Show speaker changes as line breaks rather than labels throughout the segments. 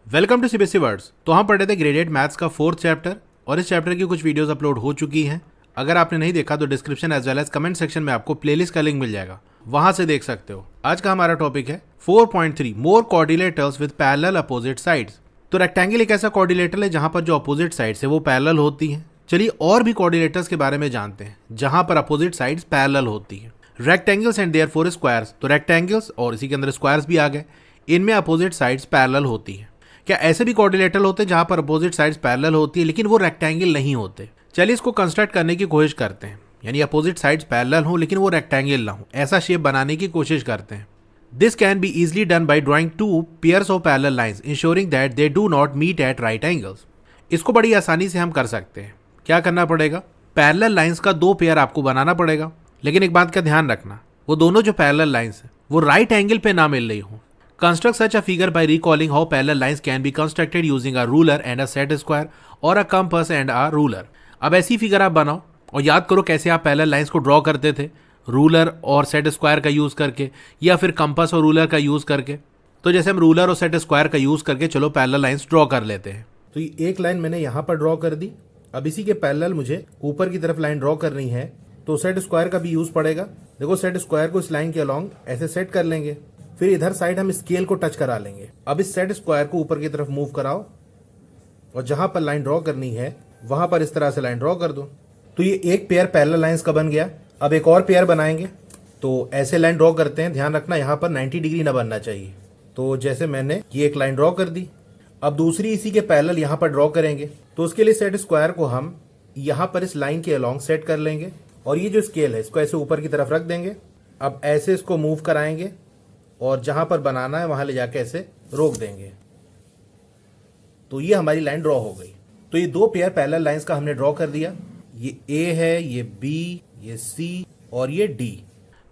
Welcome to CBSE words. तो हम पढ़ रहे थे ग्रेड 8 मैथ्स का 4th चैप्टर और इस चैप्टर की कुछ वीडियोस अपलोड हो चुकी हैं। अगर आपने नहीं देखा तो description as well as comment section में आपको प्लेलिस्ट का लिंक मिल जाएगा, वहां से देख सकते हो। आज का हमारा टॉपिक है 4.3 more coordinators with parallel opposite sides. तो रेक्टेंगल एक ऐसा कोऑर्डिनेटर है जहां पर जो अपोजिट साइड्स है वो पैरेलल होती हैं। चलिए और भी कोऑर्डिनेटर्स के बारे में जानते हैं जहां पर अपोजिट साइड्स पैरेलल होती हैं। रेक्टेंगल्स एंड देयरफॉर स्क्वायर्स, तो रेक्टेंगल्स और इसी के अंदर स्क्वायर्स भी आ गए, इनमें अपोजिट साइड्स पैरेलल होती हैं। क्या ऐसे भी कोऑर्डिनेटर होते हैं जहां पर अपोजिट साइड्स पैरेलल होती है लेकिन वो रेक्टेंगल नहीं होते? चलिए इसको कंस्ट्रक्ट करने की कोशिश करते हैं, यानी अपोजिट साइड्स पैरेलल हो लेकिन वो रेक्टेंगल ना हो, ऐसा शेप बनाने की कोशिश करते हैं। This can be easily done by drawing two pairs of parallel lines ensuring that they do not meet at right angles. इसको बड़ी आसानी से हम कर सकते हैं। क्या करना पड़ेगा? पैरेलल लाइंस का दो पेयर आपको बनाना पड़ेगा, लेकिन एक बात का ध्यान रखना, वो दोनों जो पैरेलल लाइंस है वो राइट एंगल पे ना मिल रही हो। Construct such a figure by recalling how parallel lines can be constructed using a ruler and a set square or a compass and a ruler। अब ऐसी फिगर आप बनाओ और याद करो कैसे आप पैरेलल लाइंस को ड्रॉ करते थे, रूलर और सेट स्क्वायर का यूज करके या फिर कंपास और रूलर का यूज करके। तो जैसे हम रूलर और सेट स्क्वायर का यूज करके चलो पैरेलल लाइंस ड्रॉ कर लेते हैं। तो ये एक लाइन मैंने यहाँ पर ड्रॉ कर दी। अब इसी के पैरेलल मुझे ऊपर की तरफ लाइन ड्रॉ करनी है, तो सेट स्क्वायर का भी यूज पड़ेगा। देखो सेट स्क्वायर को इस लाइन के अलोंग ऐसे सेट कर लेंगे, फिर इधर साइड हम स्केल को टच करा लेंगे। अब इस सेट स्क्वायर को ऊपर की तरफ मूव कराओ और जहां पर लाइन ड्रॉ करनी है वहां पर इस तरह से लाइन ड्रॉ कर दो। तो ये एक पेयर पैरेलल लाइंस का बन गया। अब एक और पेयर बनाएंगे, तो ऐसे लाइन ड्रॉ करते हैं। ध्यान रखना यहाँ पर 90 डिग्री ना बनना चाहिए। तो जैसे मैंने ये एक लाइन ड्रॉ कर दी, अब दूसरी इसी के पैरेलल यहाँ पर ड्रॉ करेंगे। तो उसके लिए सेट स्क्वायर को हम यहाँ पर इस लाइन के अलोंग सेट कर लेंगे और ये जो स्केल है इसको ऐसे ऊपर की तरफ रख देंगे। अब ऐसे इसको मूव कराएंगे और जहां पर बनाना है वहां ले जाके ऐसे रोक देंगे। तो ये हमारी लाइन ड्रॉ हो गई। तो ये दो पेयर पैरेलल लाइंस का हमने ड्रॉ कर दिया। ये ए है, ये बी, ये सी और ये डी।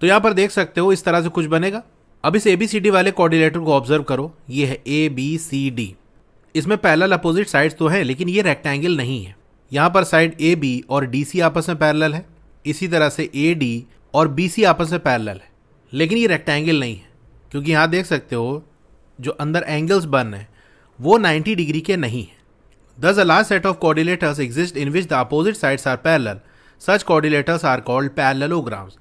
तो यहां पर देख सकते हो इस तरह से कुछ बनेगा। अब इस एबीसीडी वाले कोऑर्डिनेटर को ऑब्जर्व करो, ये है ए बी सी डी। इसमें पैरेलल अपोजिट साइड्स तो है लेकिन ये रेक्टेंगल नहीं है। यहां पर साइड ए बी और डी सी आपस में पैरेलल है, इसी तरह से ए डी और बी सी आपस में पैरेलल है, लेकिन ये रेक्टेंगल नहीं है क्योंकि यहाँ देख सकते हो जो अंदर एंगल्स बन है वो 90 डिग्री के नहीं है। Thus a large set of coordinators exist in which the opposite sides are parallel. Such coordinators are called parallelograms।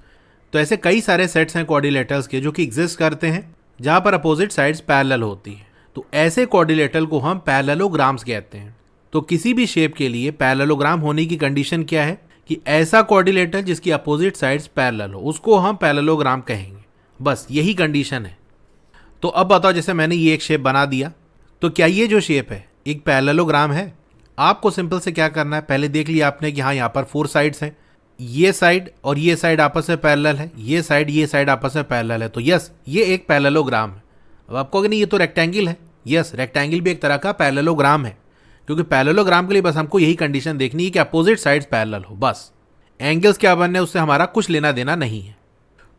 तो ऐसे कई सारे सेट्स हैं कोऑर्डिनेटर्स के जो कि एग्जिस्ट करते हैं जहाँ पर अपोजिट साइड्स पैरेलल होती है। तो ऐसे कोऑर्डिनेटर को हम पैरेललोग्राम्स कहते हैं। तो किसी भी शेप के लिए पैरेललोग्राम होने की कंडीशन क्या है कि ऐसा कोऑर्डिनेटर जिसकी अपोजिट साइड्स पैरेलल हो उसको हम पैरेललोग्राम कहेंगे। बस यही कंडीशन है। तो अब बताओ, जैसे मैंने ये एक शेप बना दिया, तो क्या ये जो शेप है एक पैरेललोग्राम है? आपको सिंपल से क्या करना है, पहले देख लिया आपने कि हाँ यहाँ पर 4 साइड्स हैं, ये साइड और ये साइड आपस में पैरेलल है, ये साइड आपस में पैरेलल है, तो यस ये एक पैरेललोग्राम है। अब आपको कहोगे नहीं ये तो रेक्टेंगल है। यस, रेक्टेंगल भी एक तरह का पैरेललोग्राम है, क्योंकि पैरेललोग्राम के लिए बस हमको यही कंडीशन देखनी है कि अपोजिट साइड्स पैरेलल हो। बस एंगल्स क्या बनने उससे हमारा कुछ लेना देना नहीं है।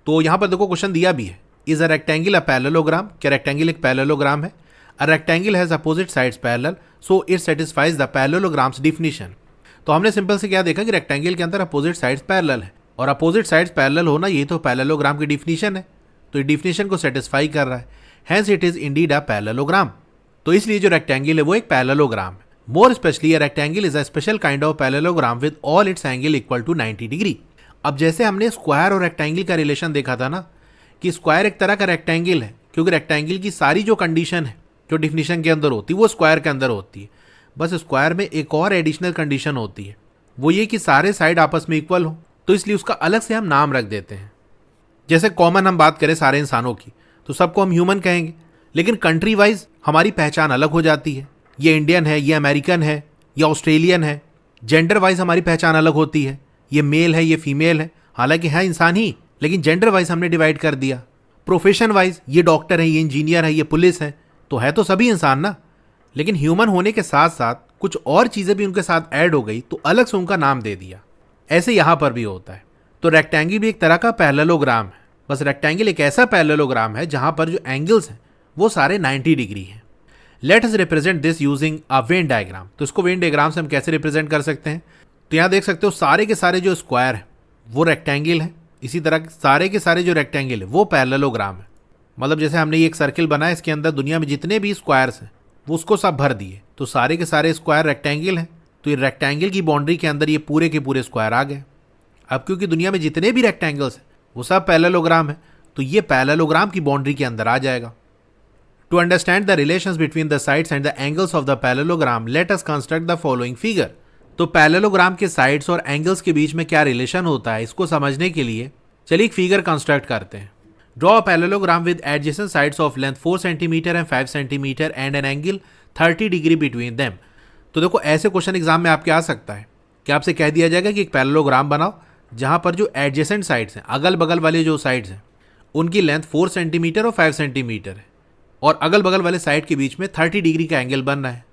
तो यहाँ पर देखो क्वेश्चन दिया भी है, is a rectangle a parallelogram? क्या रेक्टेंगल एक पैरेललोग्राम है? A rectangle has opposite sides parallel so it satisfies the parallelograms definition. तो हमने सिंपल से क्या देखा कि रेक्टेंगल के अंदर अपोजिट साइड्स पैरेलल है और अपोजिट साइड्स पैरेलल होना ये तो पैरेललोग्राम की डिफिनीशन है। तो ये डिफिनीशन को सेटिस्फाई कर रहा है, hence it is indeed a parallelogram. तो इसलिए जो रेक्टेंगल है वो एक पैरेललोग्राम है। More specially a rectangle is a special kind of parallelogram with all its angle equal to 90 degree. अब जैसे हमने स्क्वायर और रेक्टेंगल का रिलेशन देखा था ना कि स्क्वायर एक तरह का रेक्टेंगल है, क्योंकि रेक्टेंगल की सारी जो कंडीशन है जो डिफिनीशन के अंदर होती है वो स्क्वायर के अंदर होती है। बस स्क्वायर में एक और एडिशनल कंडीशन होती है, वो ये कि सारे साइड आपस में इक्वल हो, तो इसलिए उसका अलग से हम नाम रख देते हैं। जैसे कॉमन हम बात करें सारे इंसानों की तो सबको हम ह्यूमन कहेंगे, लेकिन कंट्री वाइज हमारी पहचान अलग हो जाती है। ये इंडियन है, ये अमेरिकन है, ये ऑस्ट्रेलियन है। जेंडर वाइज हमारी पहचान अलग होती है, ये मेल है, ये फीमेल है, हालांकि है इंसान ही लेकिन जेंडर वाइज हमने डिवाइड कर दिया। प्रोफेशन वाइज ये डॉक्टर है, ये इंजीनियर है, ये पुलिस है, तो है तो सभी इंसान ना, लेकिन ह्यूमन होने के साथ साथ कुछ और चीज़ें भी उनके साथ ऐड हो गई तो अलग से उनका नाम दे दिया। ऐसे यहाँ पर भी होता है। तो रेक्टेंगल भी एक तरह का पैरेललोग्राम है, बस रेक्टेंगल एक ऐसा पैरेललोग्राम है जहाँ पर जो एंगल्स हैं वो सारे 90 डिग्री हैं। Let us represent this using a Venn diagram. तो इसको वेन डायग्राम से हम कैसे रिप्रेजेंट कर सकते हैं? तो यहाँ देख सकते हो सारे के सारे जो स्क्वायर है वो रेक्टेंगल है, इसी तरह सारे के सारे जो रेक्टेंगल है वो पैरेललोग्राम है। मतलब जैसे हमने ये एक सर्किल बनाया, इसके अंदर दुनिया में जितने भी स्क्वायर्स हैं वो उसको सब भर दिए, तो सारे के सारे स्क्वायर रेक्टेंगल हैं, तो ये रेक्टेंगल की बाउंड्री के अंदर ये पूरे के पूरे स्क्वायर आ गए। अब क्योंकि दुनिया में जितने भी रेक्टेंगल्स हैं वो सब पैरेललोग्राम है, तो ये पैरेललोग्राम की बाउंड्री के अंदर आ जाएगा। To understand the relations between the sides and the angles of the parallelogram let us construct the following figure. तो पैरेललोग्राम के साइड्स और एंगल्स के बीच में क्या रिलेशन होता है, इसको समझने के लिए चलिए एक फिगर कंस्ट्रक्ट करते हैं। Draw a parallelogram with adjacent sides of length 4 centimetre and 5 centimetre and an angle 30 degree between them. तो देखो ऐसे क्वेश्चन एग्जाम में आपके आ सकता है कि आपसे कह दिया जाएगा कि एक पैरेललोग्राम बनाओ जहां पर जो एडजेसेंट साइड्स हैं, अगल बगल वाले जो साइड्स हैं, उनकी लेंथ 4 सेंटीमीटर और 5 सेंटीमीटर है और अगल बगल वाले साइड के बीच में 30 डिग्री का एंगल बन रहा है।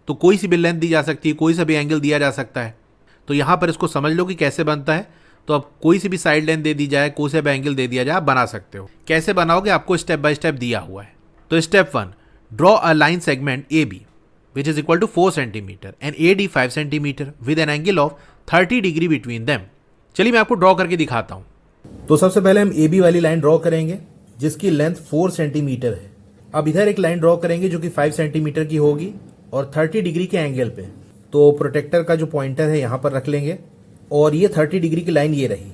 तो कोई सी भी लेंथ दी जा सकती है, कोई सा भी एंगल दिया जा सकता है। तो यहाँ पर इसको समझ लो कि कैसे बनता है। तो अब कोई सी भी साइड लेंथ दे दी जाए, कोई सा भी एंगल दे दिया जाए, आप बना सकते हो। कैसे बनाओगे आपको स्टेप बाय स्टेप दिया हुआ है। तो step 1, draw a line segment A B which is equal to 4 centimetre and A D 5 centimetre with an angle of 30 degree between them. चलिए मैं आपको ड्रॉ करके दिखाता हूँ।
तो सबसे पहले हम ए बी वाली लाइन ड्रॉ करेंगे जिसकी लेंथ 4 सेंटीमीटर है। अब इधर एक लाइन ड्रॉ करेंगे जो कि 5 सेंटीमीटर की होगी और 30 डिग्री के एंगल पे। तो प्रोटेक्टर का जो पॉइंटर है यहाँ पर रख लेंगे और ये 30 डिग्री की लाइन ये रही,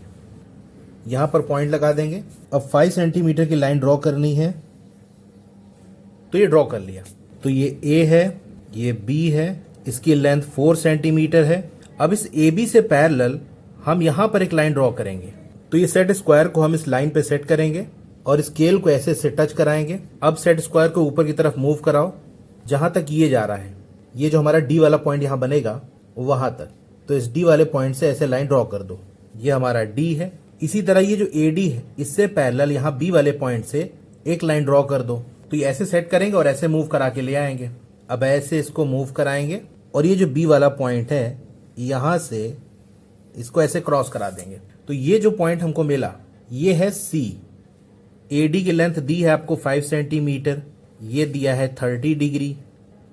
यहाँ पर पॉइंट लगा देंगे। अब 5 सेंटीमीटर की लाइन ड्रॉ करनी है, तो ये ड्रॉ कर लिया। तो ये ए है, ये बी है, इसकी लेंथ 4 सेंटीमीटर है। अब इस ए बी से पैरेलल हम यहाँ पर एक लाइन ड्रॉ करेंगे। तो ये सेट स्क्वायर को हम इस लाइन पे सेट करेंगे और स्केल को ऐसे से टच कराएंगे। अब सेट स्क्वायर को ऊपर की तरफ मूव कराओ जहां तक ये जा रहा है। ये जो हमारा डी वाला पॉइंट यहाँ बनेगा वहां तक। तो इस डी वाले पॉइंट से ऐसे लाइन ड्रॉ कर दो। ये हमारा डी है। इसी तरह ये जो ए डी है इससे पैरेलल यहाँ बी वाले पॉइंट से एक लाइन ड्रॉ कर दो। तो ये ऐसे सेट करेंगे और ऐसे मूव करा के ले आएंगे। अब ऐसे इसको मूव कराएंगे और ये जो बी वाला पॉइंट है यहाँ से इसको ऐसे क्रॉस करा देंगे। तो ये जो पॉइंट हमको मिला ये है सी। एडी की लेंथ दी है आपको 5 सेंटीमीटर, ये दिया है 30 डिग्री।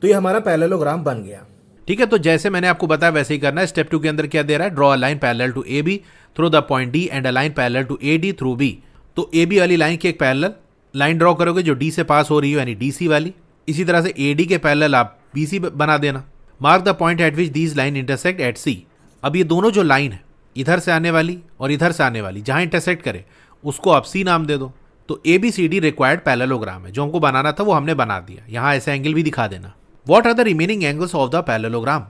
तो ये हमारा पैरेललोग्राम बन गया।
ठीक है, तो जैसे मैंने आपको बताया वैसे ही करना है। स्टेप 2 के अंदर क्या दे रहा है, draw a line parallel to A B through the point D and a line parallel to A D through B. तो ए बी वाली लाइन की एक पैरेलल लाइन ड्रॉ करोगे जो डी से पास हो रही हो, यानी डी सी वाली। इसी तरह से ए डी के पैरेलल आप बी सी बना देना। Mark the point at which these line intersect at C. अब ये दोनों जो लाइन है, इधर से आने वाली और इधर से आने वाली, जहां इंटरसेक्ट करे उसको आप सी नाम दे दो। तो A B C D required parallelogram है। जो हमको बनाना था वो हमने बना दिया। यहाँ ऐसे एंगल भी दिखा देना। What are the remaining angles of the parallelogram.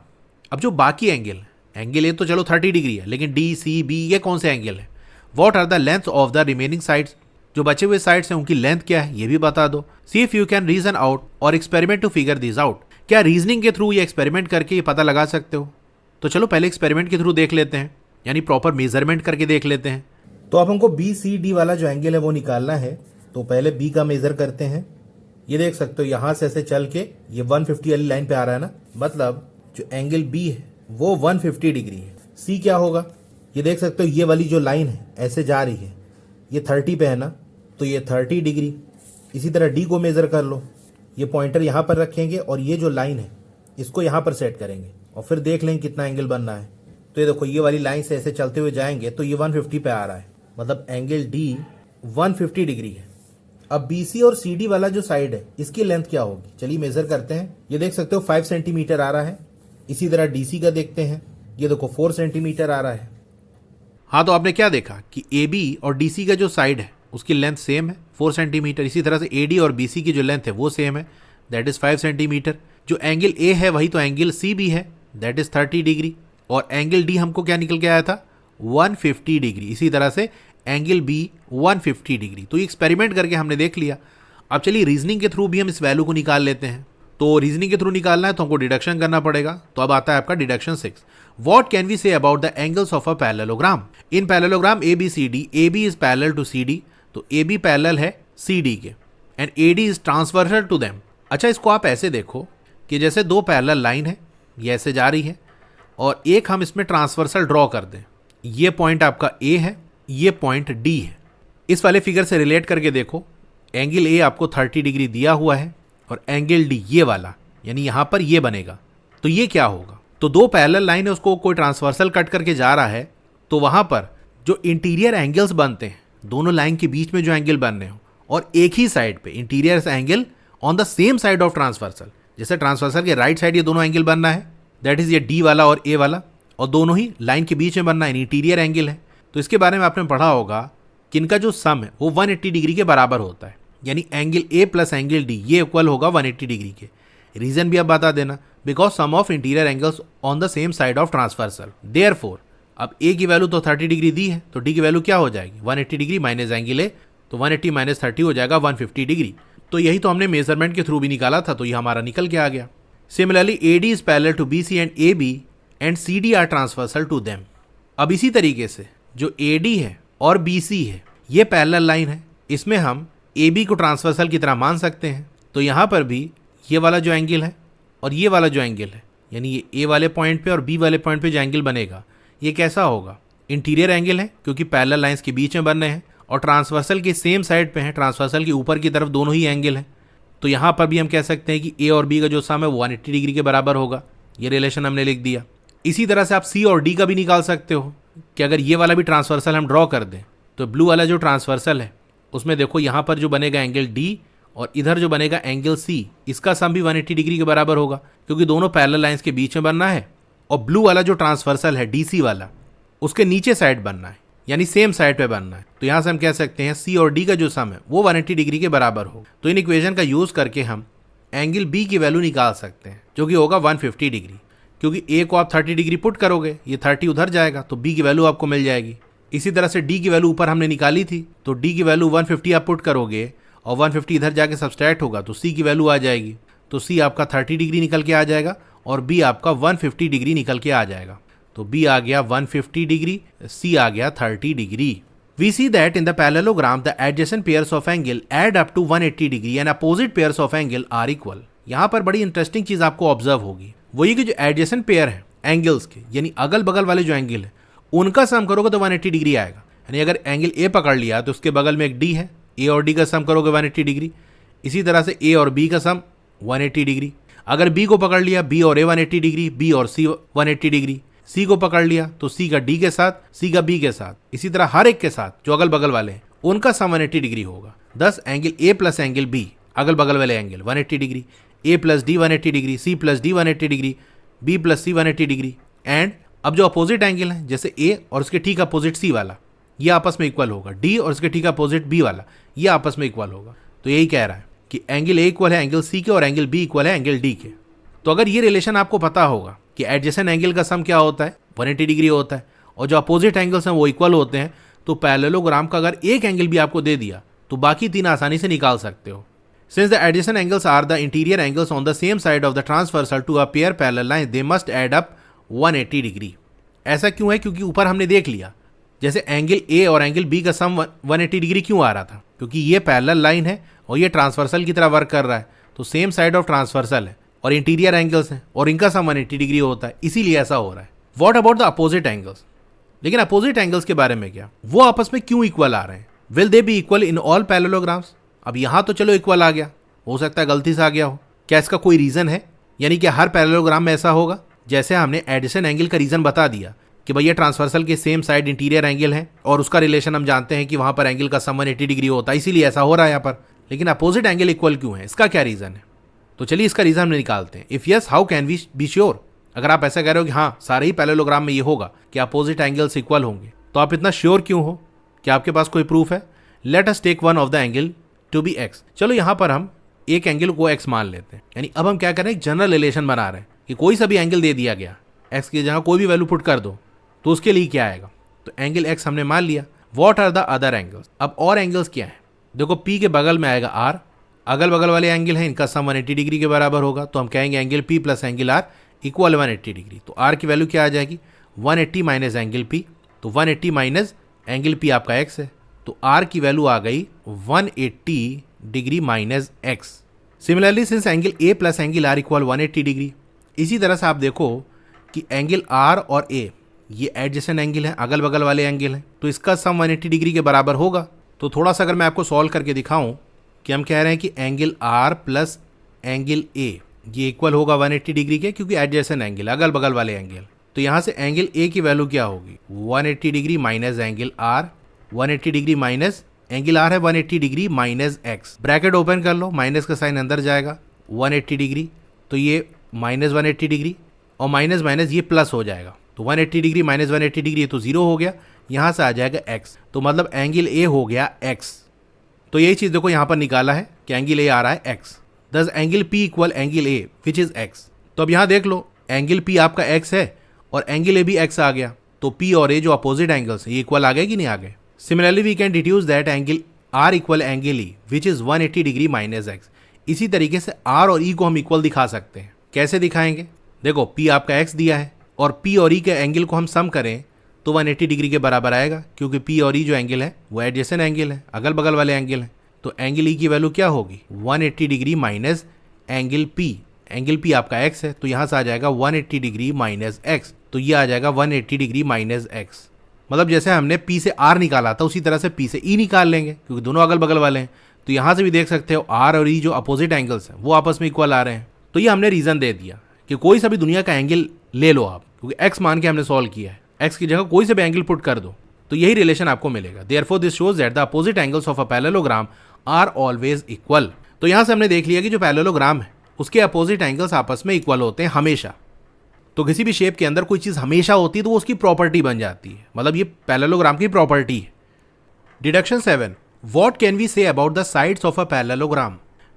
अब जो बाकी एंगल ये तो चलो 30 डिग्री है, लेकिन डी सी बी ये कौन से एंगल है। What are the length of the remaining sides. जो बचे हुए साइड्स हैं उनकी लेंथ क्या है ये भी बता दो। See if you can reason out और experiment to figure this out. क्या रीजनिंग के थ्रू ये एक्सपेरिमेंट करके ये पता लगा सकते हो। तो चलो पहले एक्सपेरिमेंट के थ्रू देख लेते हैं, यानी प्रॉपर मेजरमेंट करके देख लेते हैं।
तो अब हमको बी सी डी वाला जो एंगल है वो निकालना है। तो पहले बी का मेजर करते हैं। ये देख सकते हो यहाँ से ऐसे चल के ये 150 वाली लाइन पे आ रहा है ना, मतलब जो एंगल बी है वो 150 डिग्री है। सी क्या होगा, ये देख सकते हो ये वाली जो लाइन है ऐसे जा रही है, ये 30 पे है ना, तो ये 30 डिग्री। इसी तरह डी को मेजर कर लो। ये पॉइंटर यहाँ पर रखेंगे और ये जो लाइन है इसको यहाँ पर सेट करेंगे और फिर देख लेंगे कितना एंगल बनना है। तो ये देखो ये वाली लाइन से ऐसे चलते हुए जाएंगे तो ये 150 पे आ रहा है, मतलब एंगल डी 150 डिग्री है। अब BC और CD वाला जो साइड है इसकी लेंथ क्या होगी, चलिए मेजर करते हैं। ये देख सकते हो 5 सेंटीमीटर आ रहा है। इसी तरह DC का देखते हैं, ये देखो 4 सेंटीमीटर आ रहा है।
हाँ, तो आपने क्या देखा कि AB और DC का जो साइड है उसकी लेंथ सेम है 4 सेंटीमीटर। इसी तरह से AD और BC की जो लेंथ है वो सेम है, दैट इज 5 सेंटीमीटर। जो एंगल A है वही तो एंगल C भी है, दैट इज 30 डिग्री। और एंगल D हमको क्या निकल के आया था, 150 डिग्री। इसी तरह से एंगल B 150 डिग्री। तो ये एक्सपेरिमेंट करके हमने देख लिया। अब चलिए रीजनिंग के थ्रू भी हम इस वैल्यू को निकाल लेते हैं। तो रीजनिंग के थ्रू निकालना है तो हमको डिडक्शन करना पड़ेगा। तो अब आता है आपका deduction 6। What can we say about the angles of a parallelogram. In parallelogram ABCD, AB is parallel to CD, तो AB पैरेलल है CD के and AD is transversal to them. अच्छा, इसको आप ऐसे देखो कि जैसे दो पैरेलल लाइन है, ये ऐसे जा रही है और एक हम इसमें ट्रांसवर्सल ड्रॉ कर दें। ये पॉइंट आपका A है, ये पॉइंट D है। इस वाले फिगर से रिलेट करके देखो, एंगल A आपको 30 डिग्री दिया हुआ है और एंगल D ये वाला, यानी यहां पर ये बनेगा। तो ये क्या होगा, तो दो पैरेलल लाइन है उसको कोई ट्रांसवर्सल कट करके जा रहा है, तो वहां पर जो इंटीरियर एंगल्स बनते हैं, दोनों लाइन के बीच में जो एंगल बन रहे हो और एक ही साइड पे interior angle on the same side of transversal, जैसे ट्रांसवर्सल के राइट साइड ये दोनों एंगल बनना है, दैट इज ये डी वाला और ए वाला, और दोनों ही लाइन के बीच में बनना है, इंटीरियर एंगल है। तो इसके बारे में आपने पढ़ा होगा कि इनका जो सम है वो 180 डिग्री के बराबर होता है, यानी angle A plus angle D ये इक्वल होगा 180 डिग्री के। रीजन भी आप बता देना, because sum of interior angles on the same side of transversal. Therefore अब ए की वैल्यू तो 30 डिग्री दी है, तो डी की वैल्यू क्या हो जाएगी 180 डिग्री माइनस एंगल ए, तो 180 माइनस 30 हो जाएगा 150 डिग्री। तो यही तो हमने मेजरमेंट के थ्रू भी निकाला था, तो ये हमारा निकल के आ गया। Similarly AD is parallel to BC and AB and CD are transversal to them. अब इसी तरीके से जो AD है और BC है ये पैरेलल लाइन है, इसमें हम AB को ट्रांसवर्सल की तरह मान सकते हैं। तो यहाँ पर भी ये वाला जो एंगल है और ये वाला जो एंगल है, यानी ये A वाले पॉइंट पे और B वाले पॉइंट पे जो एंगल बनेगा ये कैसा होगा, इंटीरियर एंगल है, क्योंकि पैरेलल लाइंस के बीच में बन रहे हैं और ट्रांसवर्सल के सेम साइड पे हैं, ट्रांसवर्सल के ऊपर की तरफ दोनों ही एंगल हैं। तो यहाँ पर भी हम कह सकते हैं कि A और B का जो सम है वो 180 डिग्री के बराबर होगा। ये रिलेशन हमने लिख दिया। इसी तरह से आप C और D का भी निकाल सकते हो कि अगर ये वाला भी ट्रांसवर्सल हम ड्रॉ कर दें, तो ब्लू वाला जो ट्रांसवर्सल है उसमें देखो यहाँ पर जो बनेगा एंगल D और इधर जो बनेगा एंगल C, इसका सम भी 180 डिग्री के बराबर होगा, क्योंकि दोनों पैरेलल लाइंस के बीच में बनना है। और ब्लू वाला जो ट्रांसवर्सल है DC वाला, उसके नीचे साइड बनना है, यानी सेम साइड पे बनना है। तो यहाँ से हम कह सकते हैं C और D का जो सम है वो 180 डिग्री के बराबर हो। तो इन इक्वेशन का यूज करके हम एंगल B की वैल्यू निकाल सकते हैं, जो कि होगा 150 डिग्री, क्योंकि A को आप 30 डिग्री पुट करोगे, ये 30 उधर जाएगा, तो B की वैल्यू आपको मिल जाएगी। इसी तरह से D की वैल्यू ऊपर हमने निकाली थी, तो D की वैल्यू 150 आप पुट करोगे और 150 इधर जाके सब्सट्रैक्ट होगा, तो C की वैल्यू आ जाएगी। तो C आपका 30 डिग्री निकल के आ जाएगा और B आपका 150 डिग्री निकल के आ जाएगा। तो B आ गया 150 डिग्री, C आ गया 30 degree. We see that in the parallelogram the adjacent pairs of angle add up to 180 degree and opposite pairs of angle are equal। यहाँ पर बड़ी इंटरेस्टिंग चीज आपको ऑब्जर्व होगी, वो ये कि जो एडजेसेंट पेयर है एंगल्स के, यानी अगल बगल वाले जो एंगल है उनका सम करोगे तो 180 डिग्री आएगा। यानी अगर एंगल A पकड़ लिया तो उसके बगल में एक D है, A और D का सम करोगे 180 डिग्री। इसी तरह से A और B का सम 180 डिग्री। अगर B को पकड़ लिया, B और A 180 डिग्री, B और C 180 डिग्री। C को पकड़ लिया तो C का D के साथ, C का B के साथ, इसी तरह हर एक के साथ जो अगल बगल वाले हैं उनका सम 180 डिग्री होगा। दस angle A plus angle B, अगल बगल वाले angle 180 degree, A plus D 180 degree, C plus D 180 degree, B plus C 180 degree. And अब जो अपोजिट एंगल है, जैसे A और उसके ठीक अपोजिट C वाला, ये आपस में इक्वल होगा, D और उसके ठीक अपोजिट B वाला, ये आपस में इक्वल होगा। तो यही कह रहा है कि एंगल A इक्वल है एंगल C के और एंगल B इक्वल है एंगल D के। तो अगर ये रिलेशन आपको पता होगा कि एडजेसेंट एंगल का सम क्या होता है 180 डिग्री होता है और जो अपोजिट एंगल्स हैं वो इक्वल होते हैं, तो पैरेललोग्राम का अगर एक एंगल भी आपको दे दिया तो बाकी तीन आसानी से निकाल सकते हो। Since the adjacent angles are the interior angles on the same side of the transversal to a pair parallel line, they must add up 180 degree. ऐसा क्यों है? क्योंकि ऊपर हमने देख लिया जैसे एंगल A और एंगल B का सम 180 डिग्री क्यों आ रहा था, क्योंकि ये पैरेलल लाइन है और ये ट्रांसवर्सल की तरह वर्क कर रहा है, तो सेम साइड ऑफ ट्रांसवर्सल है और इंटीरियर एंगल्स हैं और इनका सम 180 डिग्री होता है, इसीलिए ऐसा हो रहा है। What about the opposite angles? लेकिन अपोजिट एंगल्स के बारे में क्या, वो आपस में क्यों इक्वल आ रहे हैं? Will they B equal in all parallelograms? अब यहाँ तो चलो इक्वल आ गया, हो सकता है गलती से आ गया हो, क्या इसका कोई रीजन है? यानी कि हर पैरेललोग्राम में ऐसा होगा? जैसे हमने एडजेसेंट एंगल का रीजन बता दिया कि भैया ट्रांसवर्सल के सेम साइड इंटीरियर एंगल है और उसका रिलेशन हम जानते हैं कि वहां पर एंगल का सम 180 डिग्री होता है, इसीलिए ऐसा हो रहा है यहाँ पर। लेकिन अपोजिट एंगल इक्वल क्यों है, इसका क्या रीजन है? तो चलिए इसका रीजन हम निकालते हैं। If yes, how can we be sure? अगर आप ऐसा कह रहे हो कि हाँ सारे ही पैरेललोग्राम में ये होगा कि अपोजिट एंगल्स इक्वल होंगे, तो आप इतना श्योर क्यों हो? क्या आपके पास कोई प्रूफ है? Let us take one of the angle to be x. चलो यहाँ पर हम एक एंगल को एक्स मान लेते हैं, यानी अब हम क्या कर रहे हैं, एक जनरल रिलेशन बना रहे हैं कि कोई सा भी एंगल दे दिया गया, एक्स की जगह कोई भी वैल्यू पुट कर दो तो उसके लिए क्या आएगा। तो एंगल एक्स हमने मान लिया। What are the other angles? अब और एंगल्स क्या है? देखो P के बगल में आएगा R, अगल बगल वाले एंगल हैं, इनका सम 180 डिग्री के बराबर होगा, तो हम कहेंगे angle P plus angle R equal 180 degree. तो R की वैल्यू क्या आ जाएगी? 180 माइनस एंगल P, तो 180 माइनस एंगल P आपका x है, तो R की वैल्यू आ गई 180 degree minus x। Similarly since angle A plus angle R equal 180 degree, इसी तरह से आप देखो कि एंगल R और A ये एडजेसेंट एंगल है, अगल बगल वाले एंगल हैं, तो इसका सम 180 डिग्री के बराबर होगा। तो थोड़ा सा अगर मैं आपको सॉल्व करके दिखाऊं कि हम कह रहे हैं कि angle R plus angle A ये इक्वल होगा 180 डिग्री के, क्योंकि एडजेसेंट एंगल, अगल बगल वाले एंगल। तो यहाँ से एंगल A की वैल्यू क्या होगी? 180 degree minus angle R, 180 degree minus angle R है 180 degree minus x, bracket open कर लो, माइनस का साइन अंदर जाएगा, 180 डिग्री तो ये माइनस 180 डिग्री और माइनस माइनस ये प्लस हो जाएगा, तो 180 डिग्री माइनस 180 डिग्री, ये तो जीरो हो गया, यहाँ से आ जाएगा x, तो मतलब एंगल ए हो गया x। तो यही चीज़ देखो यहाँ पर निकाला है कि एंगल ए आ रहा है x, दस angle p equal angle A which is x। तो अब यहाँ देख लो एंगल p आपका x है और एंगल ए भी x आ गया, तो p और a जो अपोजिट एंगल्स हैं ये इक्वल आ गए कि नहीं आ गए। Similarly we can deduce that angle r equal angle e which is 180 degree minus x। इसी तरीके से r और e को हम इक्वल दिखा सकते हैं। कैसे दिखाएंगे, देखो p आपका x दिया है और p और e के एंगल को हम सम करें तो 180 डिग्री के बराबर आएगा, क्योंकि p और e जो एंगल है वो एडजेसेंट एंगल है, अगल बगल वाले एंगल हैं। तो एंगल e की वैल्यू क्या होगी 180 degree minus angle p, angle p आपका x है तो यहाँ से आ जाएगा 180 डिग्री माइनस x, तो ये आ जाएगा 180 डिग्री माइनस x। मतलब जैसे हमने p से r निकाला था उसी तरह से p से e निकाल लेंगे, क्योंकि दोनों अगल बगल वाले हैं। तो यहाँ से भी देख सकते हो r और e जो अपोजिट एंगल्स हैं वो आपस में इक्वल आ रहे हैं। तो ये हमने रीज़न दे दिया कि कोई सा भी दुनिया का एंगल ले लो आप, क्योंकि x मान के हमने सॉल्व किया है, x की जगह कोई से भी एंगल पुट कर दो तो यही रिलेशन आपको मिलेगा। Therefore this shows that the opposite angles of a parallelogram are always equal. तो यहाँ से हमने देख लिया कि जो पैरेललोग्राम है उसके अपोजिट एंगल्स आपस में इक्वल होते हैं हमेशा। तो किसी भी शेप के अंदर कोई चीज़ हमेशा होती है तो वो उसकी प्रॉपर्टी बन जाती है, मतलब ये पैरेललोग्राम की प्रॉपर्टी है। Deduction 7, what can we say about the sides of a parallelogram.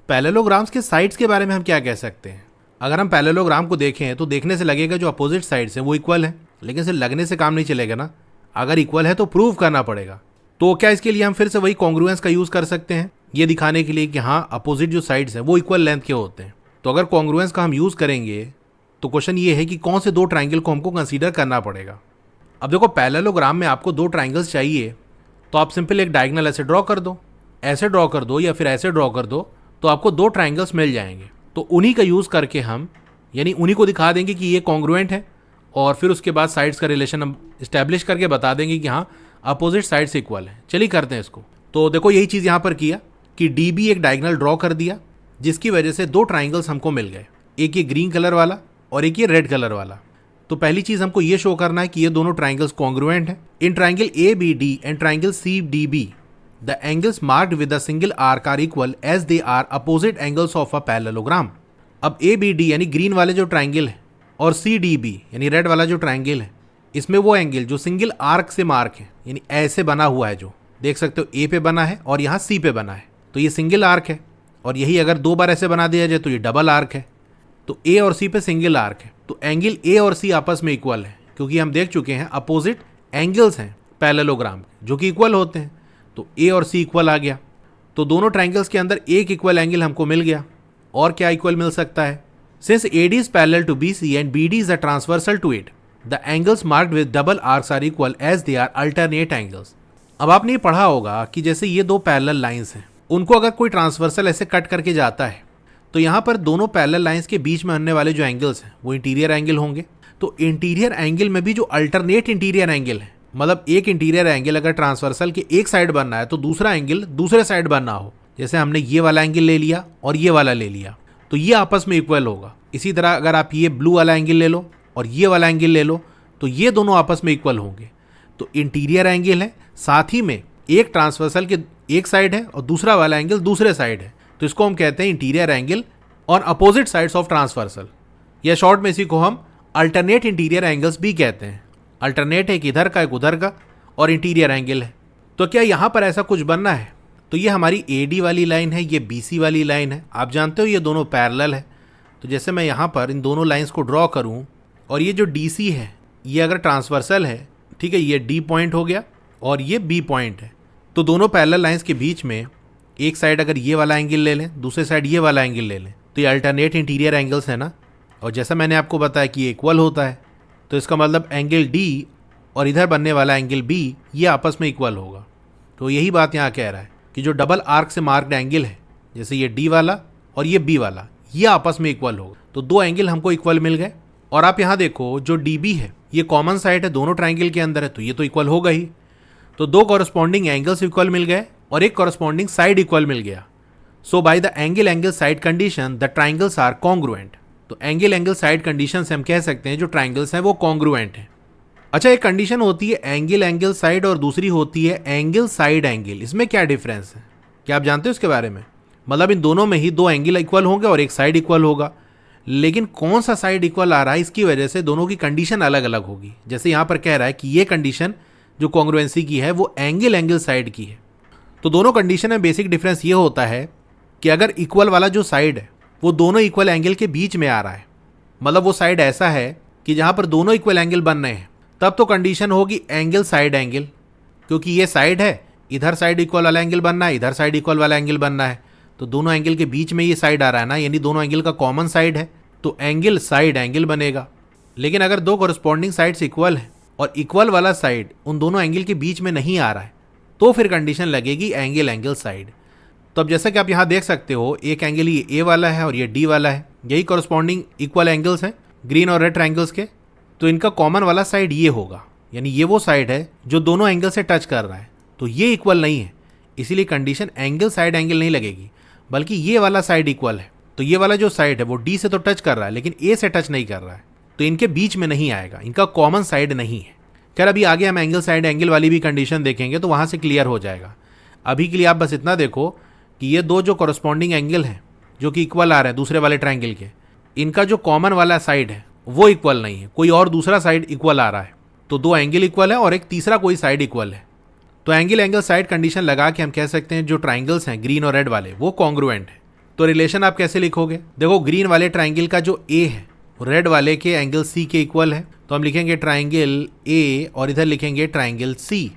Parallelograms के साइड्स के बारे में हम क्या कह सकते हैं। अगर हम पैरेललोग्राम को देखें तो देखने से लगेगा जो अपोजिट साइड्स हैं वो इक्वल है, लेकिन सिर्फ लगने से काम नहीं चलेगा ना, अगर इक्वल है तो प्रूव करना पड़ेगा। तो क्या इसके लिए हम फिर से वही कॉन्ग्रुएंस का यूज़ कर सकते हैं, ये दिखाने के लिए कि हाँ अपोजिट जो साइड्स हैं वो इक्वल लेंथ के होते हैं। तो अगर कॉन्ग्रुएंस का हम यूज़ करेंगे तो क्वेश्चन ये है कि कौन से दो ट्राइंगल को हमको कंसीडर करना पड़ेगा। अब देखो पैरेललोग्राम में आपको दो ट्राइंगल्स चाहिए, तो आप सिंपल एक डायगोनल ऐसे ड्रॉ कर दो, ऐसे ड्रॉ कर दो या फिर ऐसे ड्रॉ कर दो, तो आपको दो ट्राइंगल्स मिल जाएंगे। तो उन्हीं का यूज़ करके हम यानी उन्हीं को दिखा देंगे कि ये कॉन्ग्रुएंट है, और फिर उसके बाद साइड्स का रिलेशन हम इस्टेब्लिश करके बता देंगे कि हाँ अपोजिट साइड्स इक्वल है। चलिए करते हैं इसको। तो देखो यही चीज़ यहाँ पर किया कि डी बी एक डायगोनल ड्रॉ कर दिया, जिसकी वजह से दो ट्राइंगल्स हमको मिल गए, एक ये ग्रीन कलर वाला और एक ये रेड कलर वाला। तो पहली चीज़ हमको ये शो करना है कि ये दोनों ट्राइंगल्स कॉन्ग्रुएंट हैं। In triangle A B D and triangle C D B the angles marked with a single arc are equal as they are opposite angles of a parallelogram. अब ए बी डी यानी green वाले जो triangle है और C D B यानी red वाला जो triangle है, इसमें वो एंगल जो सिंगल आर्क से मार्क है यानी ऐसे बना हुआ है, जो देख सकते हो ए पे बना है और यहाँ सी पे बना है, तो ये सिंगल आर्क है। और यही अगर दो बार ऐसे बना दिया जाए तो ये डबल आर्क है। तो ए और सी पे सिंगल आर्क है, तो एंगल ए और सी आपस में इक्वल है, क्योंकि हम देख चुके हैं अपोजिट एंगल्स हैं पैरेललोग्राम जो कि इक्वल होते हैं। तो ए और सी इक्वल आ गया, तो दोनों ट्राइंगल्स के अंदर एक इक्वल एंगल हमको मिल गया। और क्या इक्वल मिल सकता है, since AD is parallel to BC and BD is a transversal to it, the angles marked with double arcs are equal as they are alternate angles। अब आपने ये पढ़ा होगा कि जैसे ये दो पैरेलल लाइंस हैं, उनको अगर कोई ट्रांसवर्सल ऐसे कट करके जाता है तो यहाँ पर दोनों पैरेलल लाइंस के बीच में आने वाले जो एंगल्स हैं वो इंटीरियर एंगल होंगे। तो इंटीरियर एंगल में भी जो अल्टरनेट इंटीरियर एंगल है, मतलब एक इंटीरियर एंगल अगर ट्रांसवर्सल के एक साइड बनना है तो दूसरा एंगल दूसरे साइड बनना हो, जैसे हमने ये वाला एंगल ले लिया और ये वाला ले लिया, तो ये आपस में इक्वल होगा। इसी तरह अगर आप ये ब्लू वाला एंगल ले लो और ये वाला एंगल ले लो तो ये दोनों आपस में इक्वल होंगे। तो इंटीरियर एंगल है, साथ ही में एक ट्रांसवर्सल के एक साइड है और दूसरा वाला एंगल दूसरे साइड है, तो इसको हम कहते हैं interior angle on opposite sides of transversal, या शॉर्ट में इसी को हम अल्टरनेट इंटीरियर एंगल्स भी कहते हैं। अल्टरनेट एक इधर का एक उधर का और इंटीरियर एंगल है। तो क्या यहाँ पर ऐसा कुछ बनना है, तो ये हमारी AD वाली लाइन है, ये BC वाली लाइन है। आप जानते हो ये दोनों पैरेलल है, तो जैसे मैं यहाँ पर इन दोनों लाइंस को ड्रॉ करूँ और ये जो DC है ये अगर ट्रांसवर्सल है, ठीक है, ये D पॉइंट हो गया और ये B पॉइंट है, तो दोनों पैरेलल लाइंस के बीच में एक साइड अगर ये वाला एंगल ले लें, दूसरे साइड ये वाला एंगल ले लें, तो ये अल्टरनेट इंटीरियर एंगल्स है ना। और जैसा मैंने आपको बताया कि ये इक्वल होता है, तो इसका मतलब एंगल D और इधर बनने वाला एंगल B ये आपस में इक्वल होगा। तो यही बात यहाँ कह रहा है कि जो डबल आर्क से मार्क्ड एंगल है, जैसे ये D वाला और ये B वाला, ये आपस में इक्वल होगा। तो दो एंगल हमको इक्वल मिल गए। और आप यहाँ देखो जो DB है ये कॉमन साइड है, दोनों ट्राइंगल के अंदर है, तो ये तो इक्वल होगा ही। तो दो कॉरस्पॉन्डिंग एंगल्स इक्वल मिल गए और एक कॉरस्पॉन्डिंग साइड इक्वल मिल गया। So by the angle side condition the triangles are congruent. तो एंगल साइड कंडीशन से हम कह सकते हैं जो ट्राइंगल्स हैं वो कॉन्ग्रुएंट हैं। अच्छा, एक कंडीशन होती है एंगल साइड और दूसरी होती है एंगल साइड एंगल। इसमें क्या डिफरेंस है, क्या आप जानते हो इसके बारे में? मतलब इन दोनों में ही दो एंगल इक्वल होंगे और एक साइड इक्वल होगा, लेकिन कौन सा साइड इक्वल आ रहा है इसकी वजह से दोनों की कंडीशन अलग अलग होगी। जैसे यहाँ पर कह रहा है कि ये कंडीशन जो कॉन्ग्रुएंसी की है वो एंगल साइड की है। तो दोनों कंडीशन में बेसिक डिफरेंस ये होता है कि अगर इक्वल वाला जो साइड है वो दोनों इक्वल एंगल के बीच में आ रहा है, मतलब वो साइड ऐसा है कि जहाँ पर दोनों इक्वल एंगल बन रहे हैं, तब तो कंडीशन होगी एंगल साइड एंगल, क्योंकि ये साइड है, इधर साइड इक्वल वाला एंगल बनना है, इधर साइड इक्वल वाला एंगल बनना है, तो दोनों एंगल के बीच में ये साइड आ रहा है ना, यानी दोनों एंगल का कॉमन साइड है, तो एंगल साइड एंगल बनेगा। लेकिन अगर दो कॉरस्पॉन्डिंग साइड्स इक्वल है और इक्वल वाला साइड उन दोनों एंगल के बीच में नहीं आ रहा है, तो फिर कंडीशन लगेगी एंगल साइड। तो अब जैसा कि आप यहाँ देख सकते हो, एक एंगल ये ए वाला है और ये डी वाला है, यही कॉरस्पॉन्डिंग इक्वल एंगल्स हैं ग्रीन और रेड ट्रायंगल्स के। तो इनका कॉमन वाला साइड ये होगा, यानी ये वो साइड है जो दोनों एंगल से टच कर रहा है, तो ये इक्वल नहीं है, इसीलिए कंडीशन एंगल साइड एंगल नहीं लगेगी, बल्कि ये वाला साइड इक्वल है। तो ये वाला जो साइड है वो डी से तो टच कर रहा है लेकिन ए से टच नहीं कर रहा है, तो इनके बीच में नहीं आएगा, इनका कॉमन साइड नहीं है। खैर अभी आगे हम एंगल साइड एंगल वाली भी कंडीशन देखेंगे तो वहाँ से क्लियर हो जाएगा। अभी के लिए आप बस इतना देखो कि ये दो जो कॉरस्पॉन्डिंग एंगल हैं जो कि इक्वल आ रहे हैं दूसरे वाले ट्रायंगल के, इनका जो कॉमन वाला साइड है वो इक्वल नहीं है, कोई और दूसरा साइड इक्वल आ रहा है। तो दो एंगल इक्वल है और एक तीसरा कोई साइड इक्वल है, तो एंगल साइड कंडीशन लगा के हम कह सकते हैं जो ट्रायंगल्स हैं ग्रीन और रेड वाले वो कॉन्ग्रुएंट है। तो रिलेशन आप कैसे लिखोगे? देखो, ग्रीन वाले ट्रायंगल का जो ए है रेड वाले के एंगल सी के इक्वल है, तो हम लिखेंगे ट्रायंगल ए और इधर लिखेंगे ट्रायंगल सी।